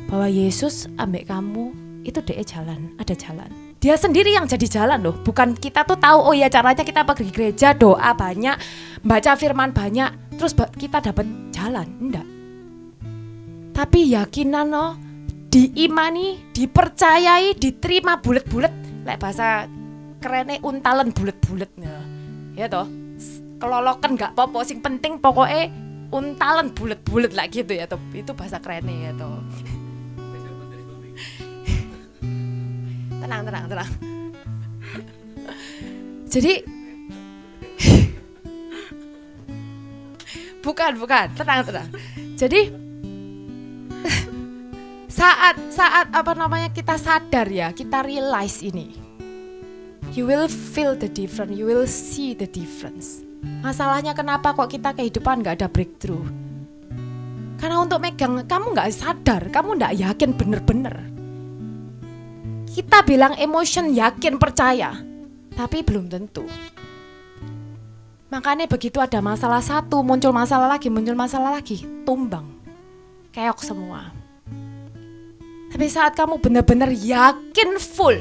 bahwa Yesus ambek kamu, itu dia jalan, ada jalan. Dia sendiri yang jadi jalan loh, bukan kita tuh tahu oh ya caranya kita pergi gereja, doa banyak, baca firman banyak, terus kita dapat jalan, enggak. Tapi yakinan loh, diimani, dipercayai, diterima bulet-bulet, lek bahasa kerennya untalan bulet-bulet ya toh. Kelolokan gak apa-apa, sing penting pokoknya untalan bulet-bulet lah gitu ya toh. Itu bahasa kerennya ya toh. Tenang. Jadi bukan, tenang. Jadi saat apa namanya kita sadar ya, kita realize ini, you will feel the difference, you will see the difference. Masalahnya kenapa kok kita kehidupan gak ada breakthrough? Karena untuk megang, kamu gak sadar, kamu gak yakin bener-bener. Kita bilang emotion yakin percaya, tapi belum tentu. Makanya begitu ada masalah satu, muncul masalah lagi, tumbang, keok semua. Tapi saat kamu benar-benar yakin full,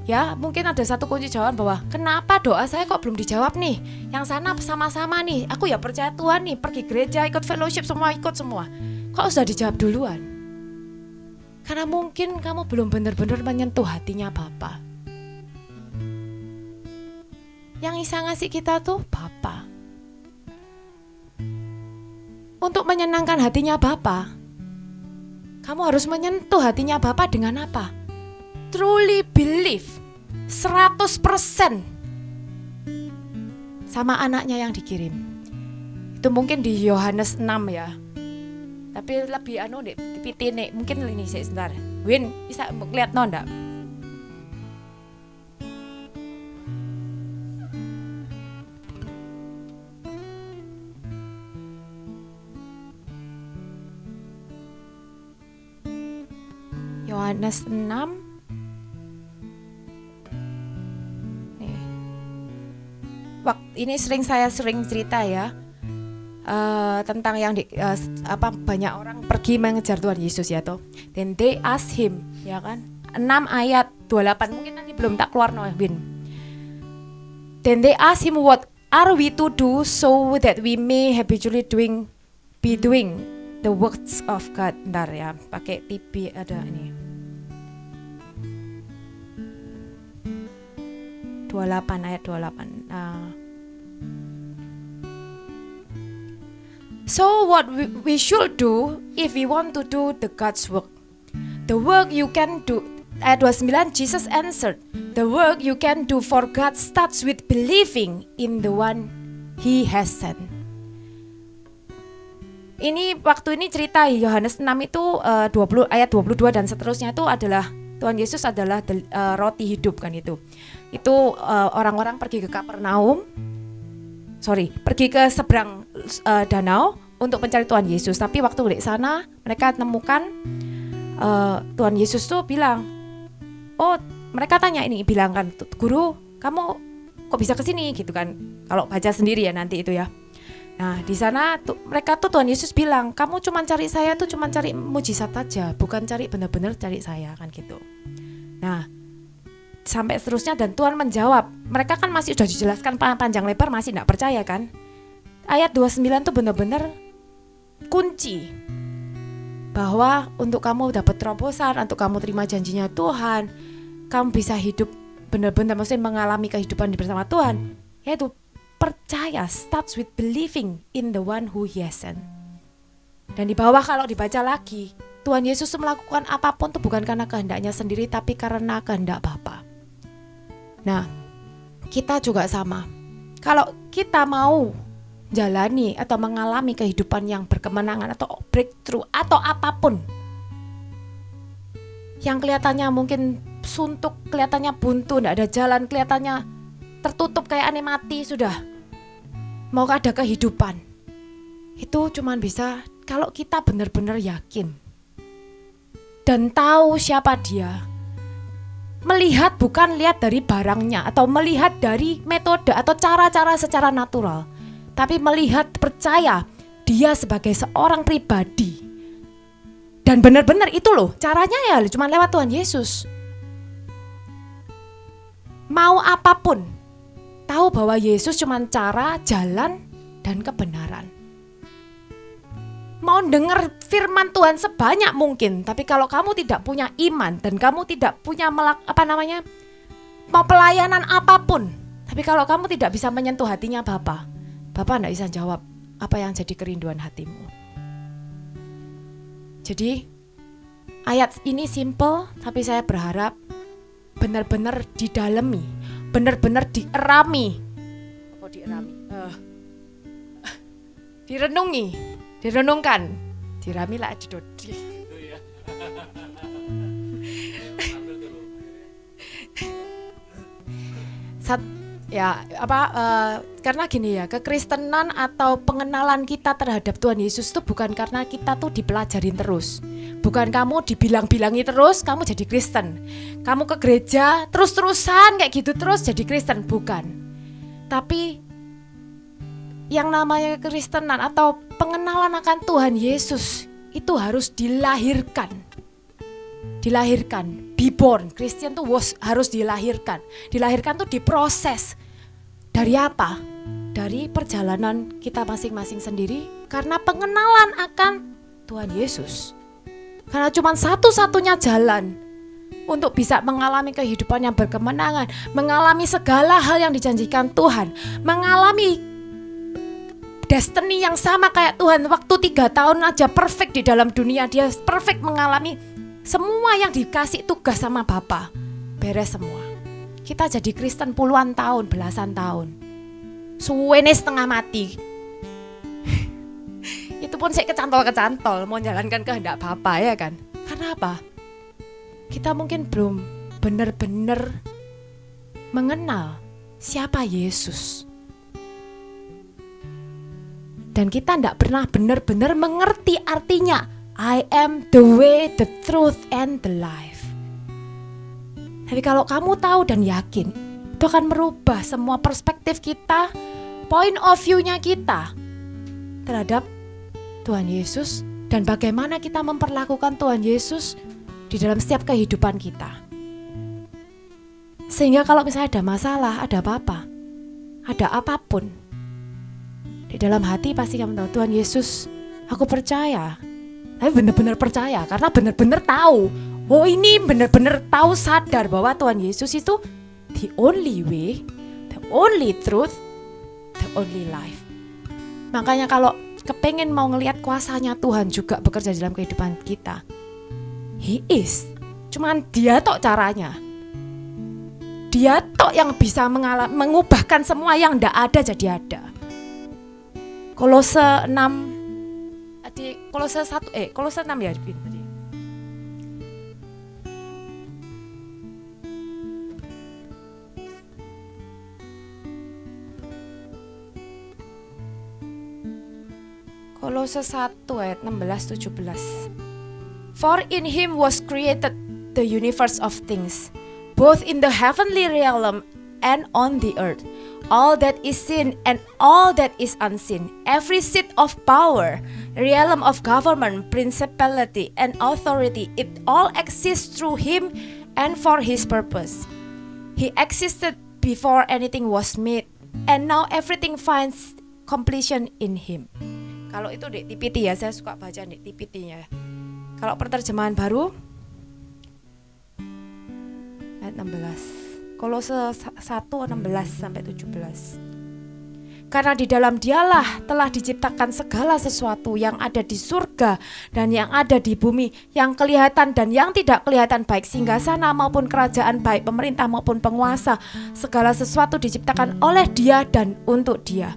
ya mungkin ada satu kunci jawaban bahwa kenapa doa saya kok belum dijawab nih. Yang sana sama-sama nih, aku ya percaya Tuhan nih, pergi gereja, ikut fellowship semua, kok sudah dijawab duluan? Karena mungkin kamu belum benar-benar menyentuh hatinya Bapa. Yang bisa ngasih kita tuh Bapa. Untuk menyenangkan hatinya Bapa, kamu harus menyentuh hatinya Bapa dengan apa? Truly believe 100% sama anaknya yang dikirim. Itu mungkin di Yohanes 6 ya. Tapi lebih dek dipitine, mungkin ini sebentar. Win, bisa lihat no ndak? Yohanes 6. Nih. Ini saya sering cerita ya. Tentang yang banyak orang pergi mengejar Tuhan Yesus ya toh. Then they ask him, ya kan? 6 ayat 28 mungkin nanti belum tak keluar no Bin. Then they ask him, what are we to do so that we may habitually be doing the works of God. Bentar ya, pakai TV ada ini. 28 ayat 28. So what we should do if we want to do the God's work. The work you can do. Ayat 29, Jesus answered, the work you can do for God starts with believing in the one He has sent. Ini waktu ini cerita Yohanes 6 itu 20 ayat 22 dan seterusnya itu adalah Tuhan Yesus adalah roti hidup kan itu. Itu orang-orang pergi ke Kapernaum. Pergi ke seberang danau untuk mencari Tuhan Yesus. Tapi waktu di sana mereka temukan Tuhan Yesus tuh bilang, mereka tanya ini, bilang kan, guru, kamu kok bisa kesini gitu kan? Kalau baca sendiri ya nanti itu ya. Nah di sana mereka tuh Tuhan Yesus bilang, kamu cuma cari saya tuh cuma cari mujizat aja, bukan cari benar-benar cari saya kan gitu. Nah sampai seterusnya dan Tuhan menjawab, mereka kan masih udah dijelaskan panjang lebar masih tidak percaya kan. Ayat 29 tuh benar-benar kunci bahwa untuk kamu dapat terobosan, untuk kamu terima janjinya Tuhan, kamu bisa hidup benar-benar, maksudnya mengalami kehidupan bersama Tuhan, yaitu percaya, starts with believing in the one who He has sent. Dan di bawah kalau dibaca lagi, Tuhan Yesus melakukan apapun itu bukan karena kehendaknya sendiri, tapi karena kehendak Bapa. Nah, kita juga sama. Kalau kita mau jalani atau mengalami kehidupan yang berkemenangan atau breakthrough atau apapun yang kelihatannya mungkin suntuk, kelihatannya buntu, tidak ada jalan, kelihatannya tertutup kayak aneh mati sudah, mau ada kehidupan, itu cuman bisa kalau kita benar-benar yakin dan tahu siapa Dia. Melihat bukan lihat dari barangnya atau melihat dari metode atau cara-cara secara natural, tapi melihat percaya Dia sebagai seorang pribadi. Dan benar-benar itu loh caranya ya cuma lewat Tuhan Yesus. Mau apapun, tahu bahwa Yesus cuma cara, jalan, dan kebenaran. Mau dengar firman Tuhan sebanyak mungkin, tapi kalau kamu tidak punya iman dan kamu tidak punya mau pelayanan apapun, tapi kalau kamu tidak bisa menyentuh hatinya Bapa tidak bisa jawab apa yang jadi kerinduan hatimu. Jadi ayat ini simple, tapi saya berharap benar-benar didalami, benar-benar direnungi, direnungkan, dirami lah didodi. Karena gini ya, kekristenan atau pengenalan kita terhadap Tuhan Yesus itu bukan karena kita tuh dipelajarin terus. Bukan kamu dibilang-bilangi terus kamu jadi Kristen. Kamu ke gereja terus-terusan kayak gitu terus jadi Kristen, bukan. Tapi yang namanya kekristenan atau pengenalan akan Tuhan Yesus itu harus dilahirkan, be born. Kristen tuh harus dilahirkan. Dilahirkan tuh diproses. Dari apa? Dari perjalanan kita masing-masing sendiri, karena pengenalan akan Tuhan Yesus. Karena cuma satu-satunya jalan untuk bisa mengalami kehidupan yang berkemenangan, mengalami segala hal yang dijanjikan Tuhan, mengalami destiny yang sama kayak Tuhan. Waktu 3 tahun aja perfect di dalam dunia, Dia perfect mengalami semua yang dikasih tugas sama Bapa, beres semua. Kita jadi Kristen puluhan tahun, belasan tahun, suwene setengah mati. Itu pun saya kecantol-kecantol mau jalankan kehendak Bapa, ya kan. Karena apa? Kita mungkin belum benar-benar mengenal siapa Yesus. Dan kita tidak pernah benar-benar mengerti artinya I am the way, the truth, and the life. Tapi kalau kamu tahu dan yakin, itu akan merubah semua perspektif kita, point of view-nya kita terhadap Tuhan Yesus dan bagaimana kita memperlakukan Tuhan Yesus di dalam setiap kehidupan kita. Sehingga kalau misalnya ada masalah, ada apa-apa, ada apapun, di dalam hati pasti kamu tahu, Tuhan Yesus, aku percaya. Tapi benar-benar percaya, karena benar-benar tahu. Oh, ini benar-benar tahu, sadar bahwa Tuhan Yesus itu the only way, the only truth, the only life. Makanya kalau kepengen mau ngelihat kuasanya Tuhan juga bekerja dalam kehidupan kita, He is. Cuman Dia tok caranya. Dia tok yang bisa mengubahkan semua yang tidak ada jadi ada. Kolose 6 Kolose 6 ya tadi. Kolose 1 ayat 16-17. For in Him was created the universe of things, both in the heavenly realm and on the earth. All that is seen and all that is unseen, every seat of power, realm of government, principality, and authority, it all exists through Him and for His purpose. He existed before anything was made, and now everything finds completion in Him. Kalau itu di TPT ya, saya suka baca di TPT-nya. Kalau penerjemahan baru ayat 16. Kolose 1:16 sampai 17. Karena di dalam Dialah telah diciptakan segala sesuatu yang ada di surga dan yang ada di bumi, yang kelihatan dan yang tidak kelihatan, baik singgasana maupun kerajaan, baik pemerintah maupun penguasa. Segala sesuatu diciptakan oleh Dia dan untuk Dia.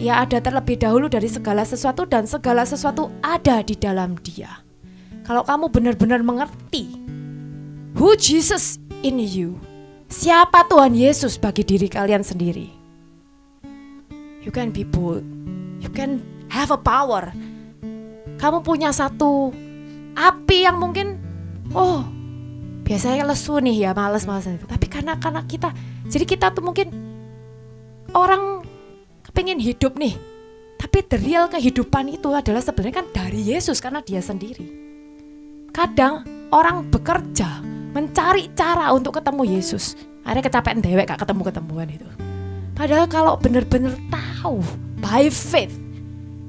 Ia ada terlebih dahulu dari segala sesuatu dan segala sesuatu ada di dalam Dia. Kalau kamu benar-benar mengerti who Jesus in you, siapa Tuhan Yesus bagi diri kalian sendiri, you can be bold, you can have a power. Kamu punya satu api yang mungkin, biasanya lesu nih ya, males-malesan itu. Tapi karena kita, jadi kita tuh mungkin orang pengen hidup nih, tapi the real kehidupan itu adalah sebenarnya kan dari Yesus, karena Dia sendiri. Kadang orang bekerja mencari cara untuk ketemu Yesus, akhirnya kecapean dewek gak ketemu-ketemuan itu. Padahal kalau benar-benar tahu by faith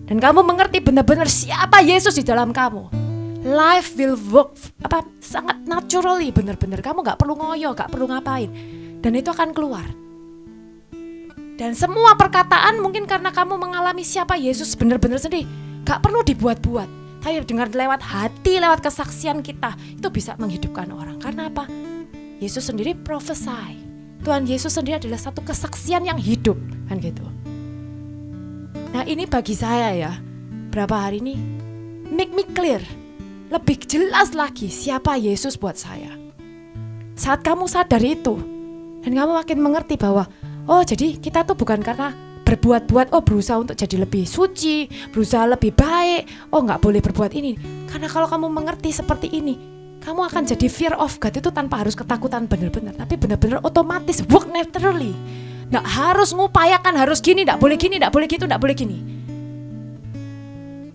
dan kamu mengerti benar-benar siapa Yesus di dalam kamu, life will work sangat naturally, benar-benar kamu gak perlu ngoyo, gak perlu ngapain, dan itu akan keluar. Dan semua perkataan mungkin karena kamu mengalami siapa Yesus benar-benar sendiri, gak perlu dibuat-buat. Tapi dengan lewat hati, lewat kesaksian kita, itu bisa menghidupkan orang. Karena apa? Yesus sendiri prophesy. Tuhan Yesus sendiri adalah satu kesaksian yang hidup, kan gitu. Nah ini bagi saya ya, berapa hari ini make me clear, lebih jelas lagi siapa Yesus buat saya. Saat kamu sadar itu, dan kamu makin mengerti bahwa jadi kita tuh bukan karena berbuat-buat, berusaha untuk jadi lebih suci, berusaha lebih baik, gak boleh berbuat ini. Karena kalau kamu mengerti seperti ini, kamu akan jadi fear of God itu tanpa harus ketakutan benar-benar, tapi benar-benar otomatis, work naturally. Gak harus ngupayakan, harus gini, gak boleh gini, gak boleh gitu, gak boleh gini.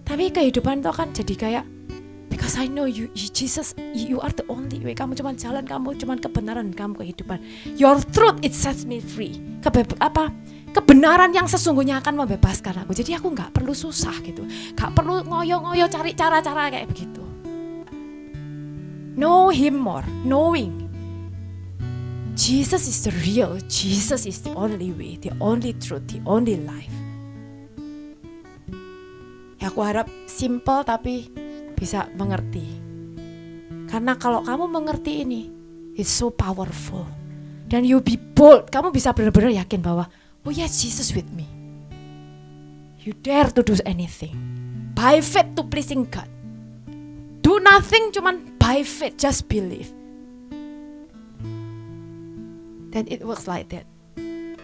Tapi kehidupan itu akan jadi kayak, because I know you Jesus, you are the only way. Kamu cuma jalan, kamu cuma kebenaran, kamu kehidupan. Your truth, it sets me free. Kebenaran yang sesungguhnya akan membebaskan aku. Jadi aku gak perlu susah gitu, gak perlu ngoyo-ngoyo cari cara-cara kayak begitu. Know Him more, knowing Jesus is the real, Jesus is the only way, the only truth, the only life. Ya aku harap simple tapi bisa mengerti. Karena kalau kamu mengerti ini, it's so powerful. Dan you be bold, kamu bisa benar-benar yakin bahwa yes, Jesus with me. You dare to do anything by faith to pleasing God. Do nothing cuman by faith, just believe. Then it works like that.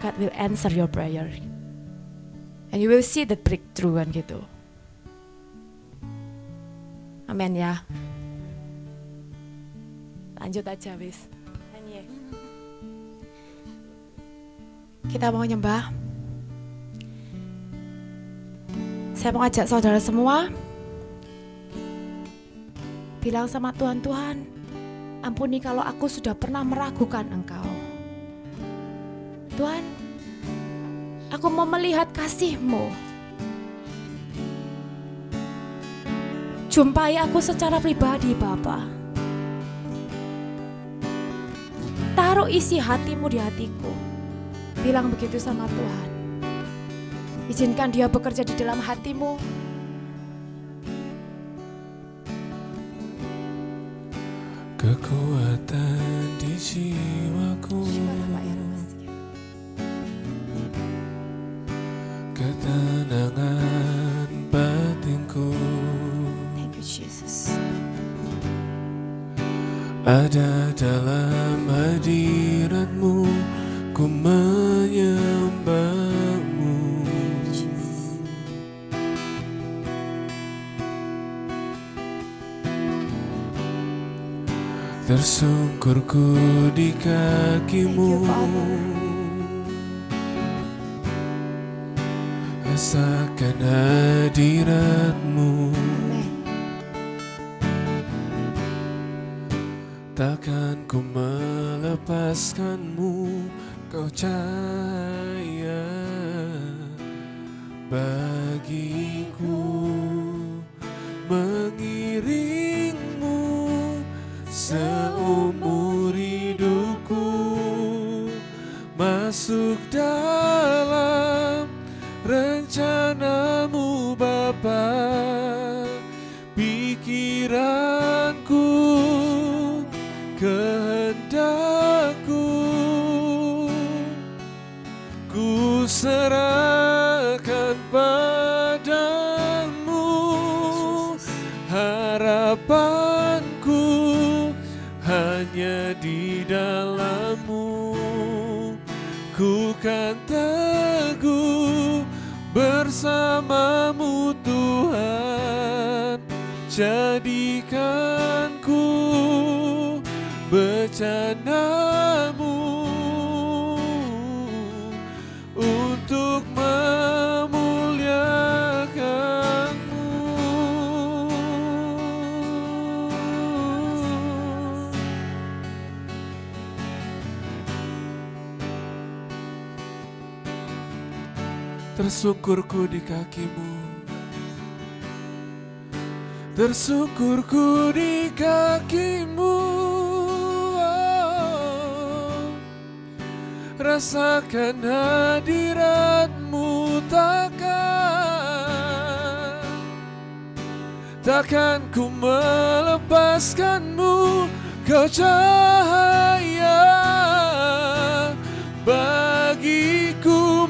God will answer your prayer. And you will see the breakthrough kan gitu. Amin ya. Lanjut aja wis. Kita mau nyembah. Saya mau ajak saudara semua bilang sama Tuhan, Tuhan, ampuni kalau aku sudah pernah meragukan Engkau. Tuhan, aku mau melihat kasih-Mu. Jumpai aku secara pribadi, Bapa. Taruh isi hati-Mu di hatiku. Bilang begitu sama Tuhan. Izinkan Dia bekerja di dalam hatimu. Kekuatan di jiwaku, ketenangan batinku. Thank you Jesus. Ada dalam hadirat-Mu, ku menyembah-Mu. Tersungkurku di kaki-Mu, rasakan hadirat-Mu. Takkan ku melepaskan-Mu, Kau cahaya bagiku mengiringmu seumur hidupku, masuk dalam rencanamu Bapa. Pikiranku, kehendakku, ku serahkan padamu. Harapanku hanya di dalam-Mu. Ku kan teguh bersama-Mu Tuhan. Jadikan-Ku bencanamu untuk memuliakan-Mu. Tersungkurku di kaki-Mu, tersungkurku di kaki-Mu. Oh, rasakan hadirat-Mu, takkan ku melepaskan-Mu. Kau cahaya bagiku,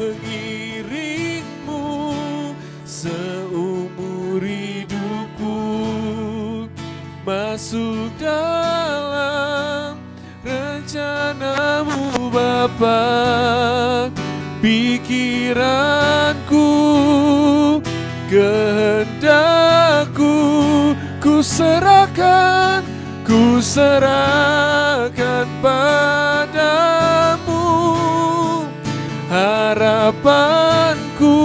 mengiringmu seumur hidupku, masuk dalam rencana-Mu Bapa. Pikiranku, kehendakku, ku serahkan padamu. Harapanku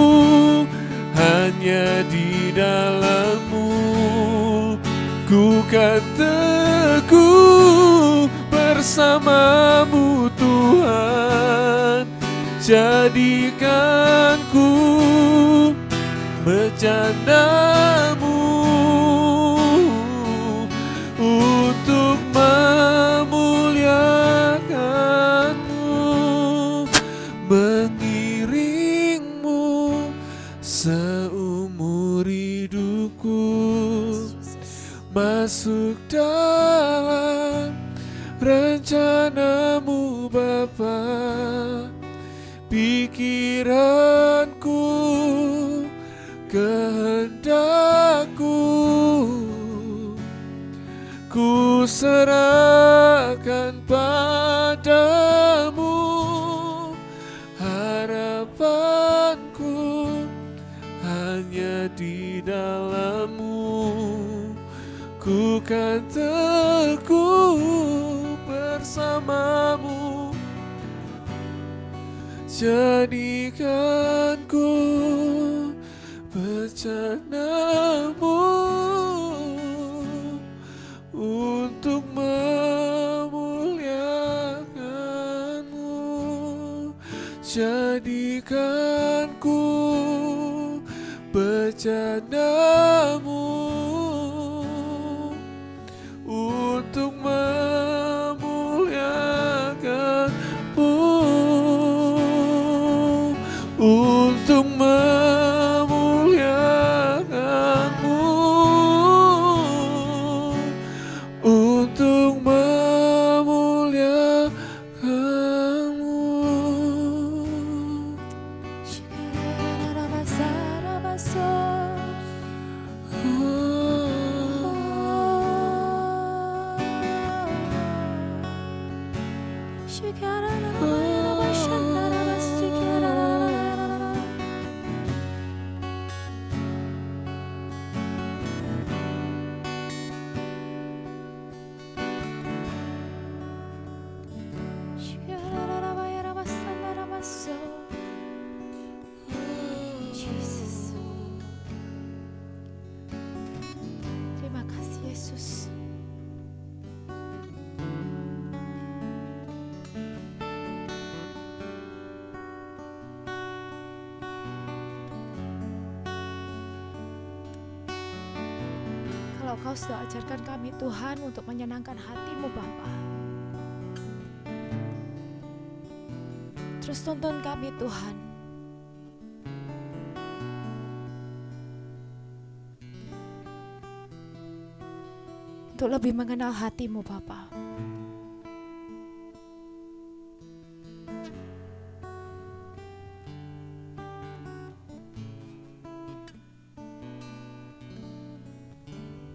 hanya di dalam-Mu. Ku kan teguh bersama-Mu Tuhan. Jadikan-Ku bencana-Mu untuk memuliakan-Mu, mengiringmu seumur hidupku, masuk dalam rencana-Mu Bapa. Pikiranku, kehendakku, ku serahkan padamu. Harapanku hanya di dalam-Mu. Ku kan teguh bersama-Mu. Jadikan-Ku bencana-Mu untuk memuliakan-Mu. Jadikan-Ku bencana-Mu untuk memuliakan-Mu, untuk memuliakan-Mu, untuk memuliakan-Mu. Jesus. Terima kasih Yesus. Kau sudah ajarkan kami Tuhan untuk menyenangkan hati-Mu Bapa. Terus tuntun kami Tuhan. Untuk lebih mengenal hati-Mu Bapa.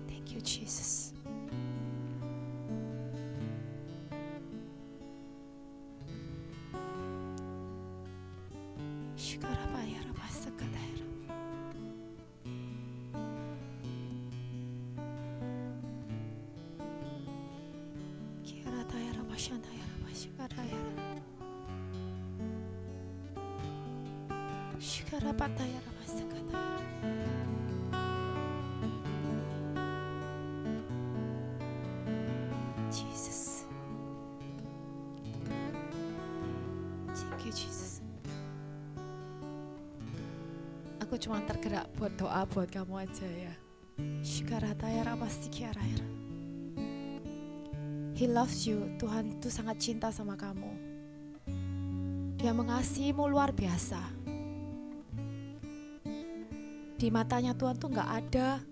Thank you Jesus. Shikarabaya rabasakadaya. Kiarataya rabashandaya rabashikadaya. Shikarapataya rabasakadaya. Jesus. Thank you Jesus. Aku cuma tergerak buat doa buat kamu aja ya. Shikarataya rabastikiaraya. He loves you. Tuhan itu sangat cinta sama kamu. Dia mengasihimu luar biasa. Di matanya Tuhan tuh gak ada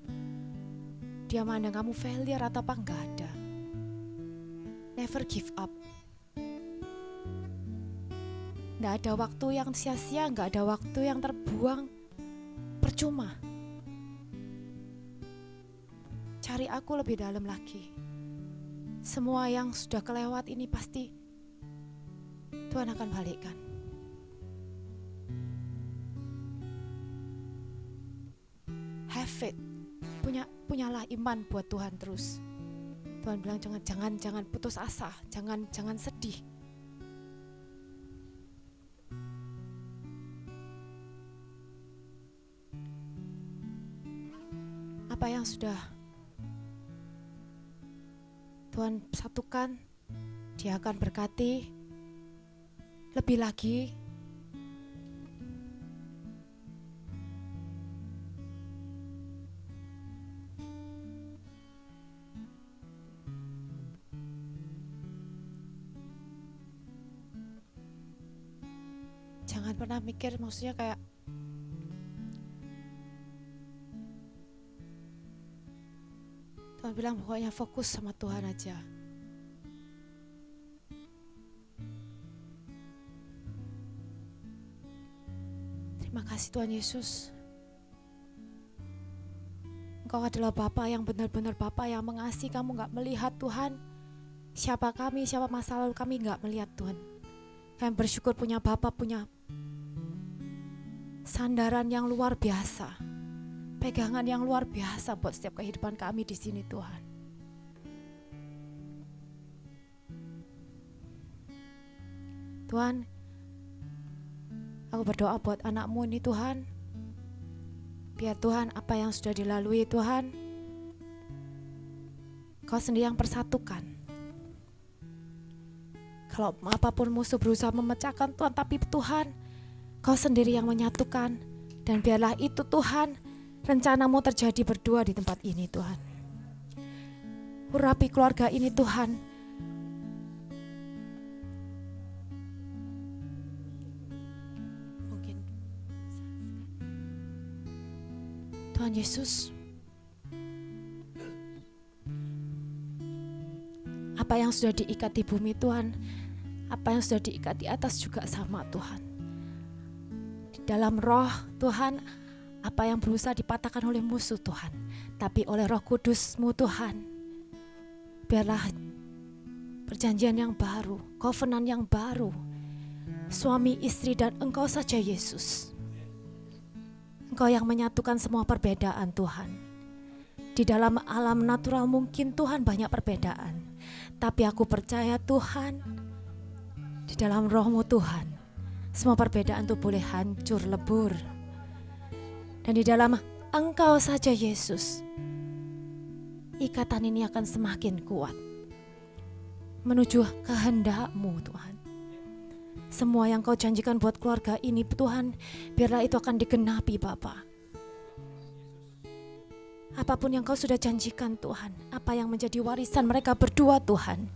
dia mandang kamu failure atau apa, gak ada. Never give up. Gak ada waktu yang sia-sia, gak ada waktu yang terbuang percuma. Cari aku lebih dalam lagi. Semua yang sudah kelewat ini pasti Tuhan akan balikkan. Have faith. Punyalah iman buat Tuhan terus. Tuhan bilang jangan putus asa, jangan sedih. Apa yang sudah Tuhan satukan, Dia akan berkati lebih lagi. Jangan pernah mikir, maksudnya kayak Tuhan bilang pokoknya fokus sama Tuhan aja. Terima kasih Tuhan Yesus. Engkau adalah Bapa yang benar-benar Bapa yang mengasihi. Kamu gak melihat Tuhan siapa kami, siapa masa lalu kami, gak melihat Tuhan. Kami bersyukur punya Bapa, punya sandaran yang luar biasa, pegangan yang luar biasa buat setiap kehidupan kami di sini Tuhan. Tuhan, aku berdoa buat anakmu ini Tuhan. Biar Tuhan apa yang sudah dilalui Tuhan, Kau sendiri yang persatukan. Kalau apapun musuh berusaha memecahkan Tuhan, tapi Tuhan Kau sendiri yang menyatukan. Dan biarlah itu Tuhan, rencanamu terjadi berdua di tempat ini Tuhan. Urapi keluarga ini Tuhan. Mungkin Tuhan Yesus, apa yang sudah diikat di bumi Tuhan, apa yang sudah diikat di atas juga sama Tuhan. Di dalam roh Tuhan, apa yang berusaha dipatahkan oleh musuh Tuhan, tapi oleh Roh Kudus-Mu Tuhan, biarlah perjanjian yang baru, covenant yang baru, suami istri dan Engkau saja Yesus. Engkau yang menyatukan semua perbedaan Tuhan. Di dalam alam natural mungkin Tuhan banyak perbedaan, tapi aku percaya Tuhan, di dalam roh-Mu Tuhan, semua perbedaan itu boleh hancur lebur. Dan di dalam Engkau saja Yesus, ikatan ini akan semakin kuat menuju kehendak-Mu Tuhan. Semua yang Kau janjikan buat keluarga ini Tuhan, biarlah itu akan digenapi Bapa. Apapun yang kau sudah janjikan Tuhan, apa yang menjadi warisan mereka berdua Tuhan,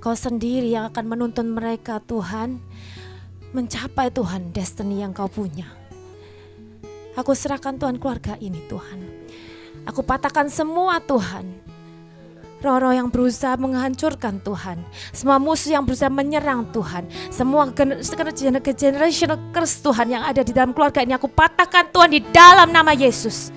kau sendiri yang akan menuntun mereka Tuhan, mencapai Tuhan destiny yang kau punya. Aku serahkan Tuhan keluarga ini Tuhan. Aku patahkan semua Tuhan, roh-roh yang berusaha menghancurkan Tuhan, semua musuh yang berusaha menyerang Tuhan, semua generational curse Tuhan yang ada di dalam keluarga ini, aku patahkan Tuhan di dalam nama Yesus.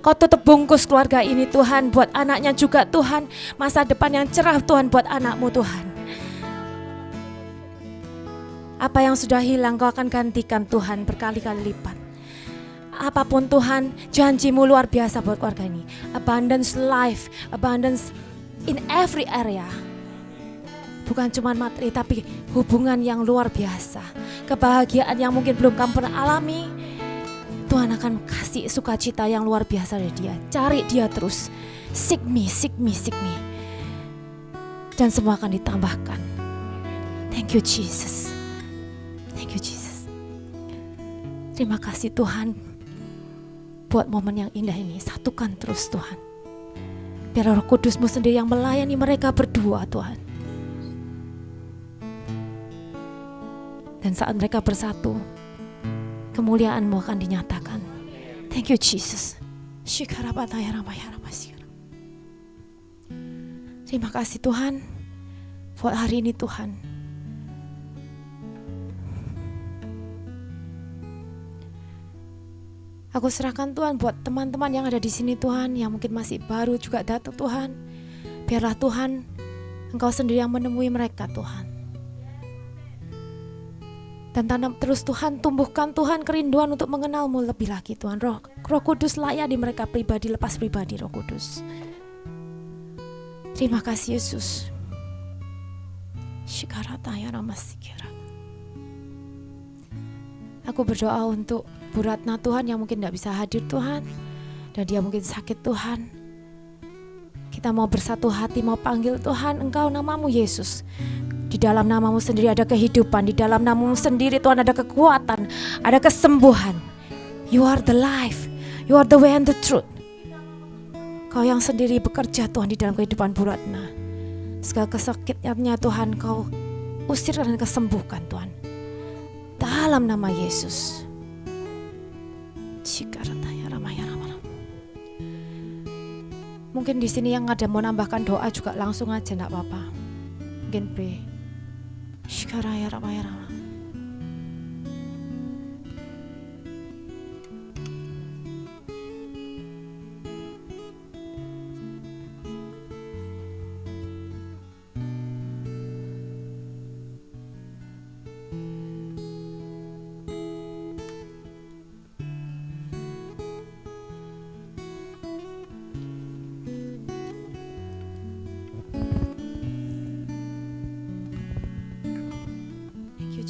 Kau tutup bungkus keluarga ini Tuhan, buat anaknya juga Tuhan, masa depan yang cerah Tuhan buat anakmu Tuhan. Apa yang sudah hilang kau akan gantikan Tuhan berkali-kali lipat. Apapun Tuhan, janjimu luar biasa buat keluarga ini. Abundance life, abundance in every area. Bukan cuma materi, tapi hubungan yang luar biasa. Kebahagiaan yang mungkin belum kamu pernah alami, Tuhan akan kasih sukacita yang luar biasa dari dia. Cari dia terus. Seek me, seek me, seek me. Dan semua akan ditambahkan. Thank you Jesus. Thank you Jesus. Terima kasih Tuhan buat momen yang indah ini. Satukan terus Tuhan. Biar Roh Kudus-Mu sendiri yang melayani mereka berdua Tuhan. Dan saat mereka bersatu, kemuliaan-Mu akan dinyatakan. Thank you Jesus. Terima kasih Tuhan buat hari ini Tuhan. Aku serahkan Tuhan buat teman-teman yang ada di sini Tuhan, yang mungkin masih baru juga datang Tuhan. Biarlah Tuhan, Engkau sendiri yang menemui mereka Tuhan. Dan tanam terus Tuhan, tumbuhkan Tuhan kerinduan untuk mengenal-Mu lebih lagi Tuhan. Roh Kudus layak di mereka pribadi, lepas pribadi Roh Kudus. Terima kasih Yesus. Aku berdoa untuk Bu Ratna Tuhan yang mungkin tidak bisa hadir Tuhan, dan dia mungkin sakit Tuhan. Kita mau bersatu hati, mau panggil Tuhan Engkau, namamu Yesus. Di dalam namamu sendiri ada kehidupan, di dalam namamu sendiri Tuhan ada kekuatan, ada kesembuhan. You are the life, you are the way and the truth. Kau yang sendiri bekerja Tuhan di dalam kehidupan Bu Ratna. Segala kesakitannya Tuhan Kau usir dan kesembuhkan Tuhan. Dalam nama Yesus. Mungkin di sini yang ada mau nambahkan doa juga langsung aja, enggak apa-apa. Mungkin pray.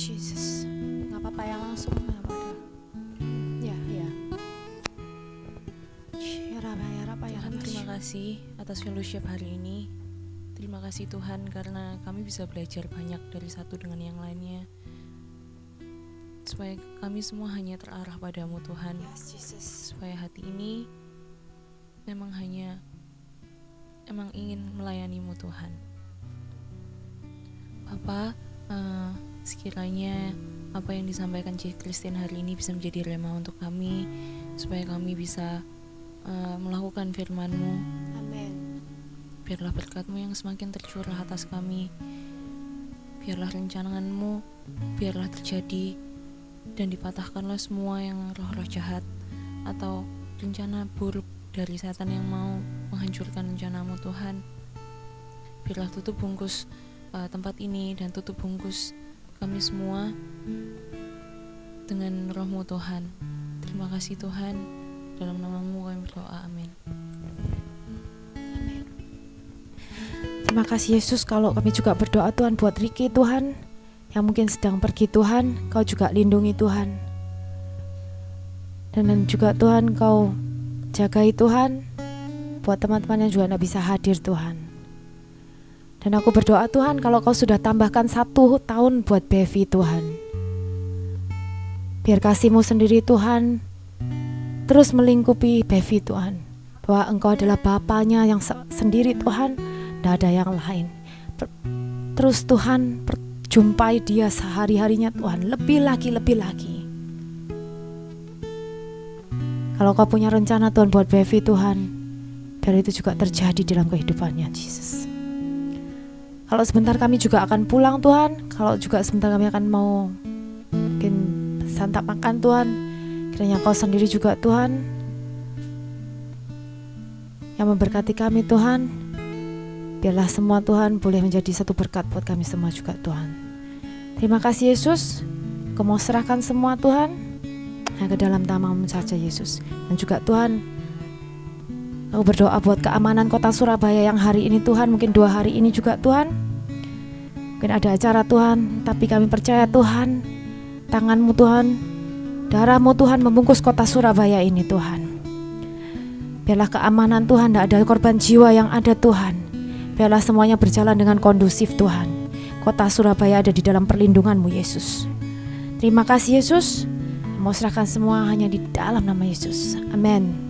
Jesus, nggak apa-apa ya, langsung nggak apa-apa. Ya. Tuhan, terima kasih atas fellowship hari ini. Terima kasih Tuhan karena kami bisa belajar banyak dari satu dengan yang lainnya. Supaya kami semua hanya terarah padamu Tuhan. Yes, Jesus. Supaya hati ini memang ingin melayanimu Tuhan. Bapa, sekiranya apa yang disampaikan Cik Christine hari ini bisa menjadi rema untuk kami, supaya kami bisa melakukan firman-Mu. Amin. Biarlah berkat-Mu yang semakin tercurah atas kami. Biarlah rencangan-Mu biarlah terjadi, dan dipatahkanlah semua yang roh-roh jahat atau rencana buruk dari setan yang mau menghancurkan rencana-Mu Tuhan. Biarlah tutup bungkus tempat ini dan tutup bungkus kami semua dengan roh-Mu Tuhan. Terima kasih Tuhan, dalam nama-Mu kami berdoa, amin. Terima kasih Yesus. Kalau kami juga berdoa Tuhan buat Ricky Tuhan, yang mungkin sedang pergi Tuhan, Kau juga lindungi Tuhan. Dan juga Tuhan Kau jagai Tuhan, buat teman-teman yang juga tidak bisa hadir Tuhan. Dan aku berdoa Tuhan, kalau Kau sudah tambahkan 1 tahun buat Bevi Tuhan, biar kasih-Mu sendiri Tuhan terus melingkupi Bevi Tuhan, bahwa Engkau adalah Bapanya yang sendiri Tuhan, tidak ada yang lain. Terus Tuhan jumpai dia sehari-harinya Tuhan, lebih lagi. Kalau Kau punya rencana Tuhan buat Bevi Tuhan, biar itu juga terjadi dalam kehidupannya Yesus. Kalau sebentar kami juga akan pulang Tuhan, kalau juga sebentar kami akan mau mungkin santap makan Tuhan, kiranya Kau sendiri juga Tuhan yang memberkati kami Tuhan. Biarlah semua Tuhan boleh menjadi satu berkat buat kami semua juga Tuhan. Terima kasih Yesus, Kau mau serahkan semua Tuhan ke dalam tangan-Mu saja Yesus. Dan juga Tuhan, aku berdoa buat keamanan kota Surabaya yang hari ini Tuhan, mungkin 2 hari ini juga Tuhan, mungkin ada acara Tuhan, tapi kami percaya Tuhan, tangan-Mu Tuhan, darah-Mu Tuhan membungkus kota Surabaya ini Tuhan. Biarlah keamanan Tuhan, tidak ada korban jiwa yang ada Tuhan. Biarlah semuanya berjalan dengan kondusif Tuhan. Kota Surabaya ada di dalam perlindungan-Mu Yesus. Terima kasih Yesus. Mau serahkan semua hanya di dalam nama Yesus. Amin.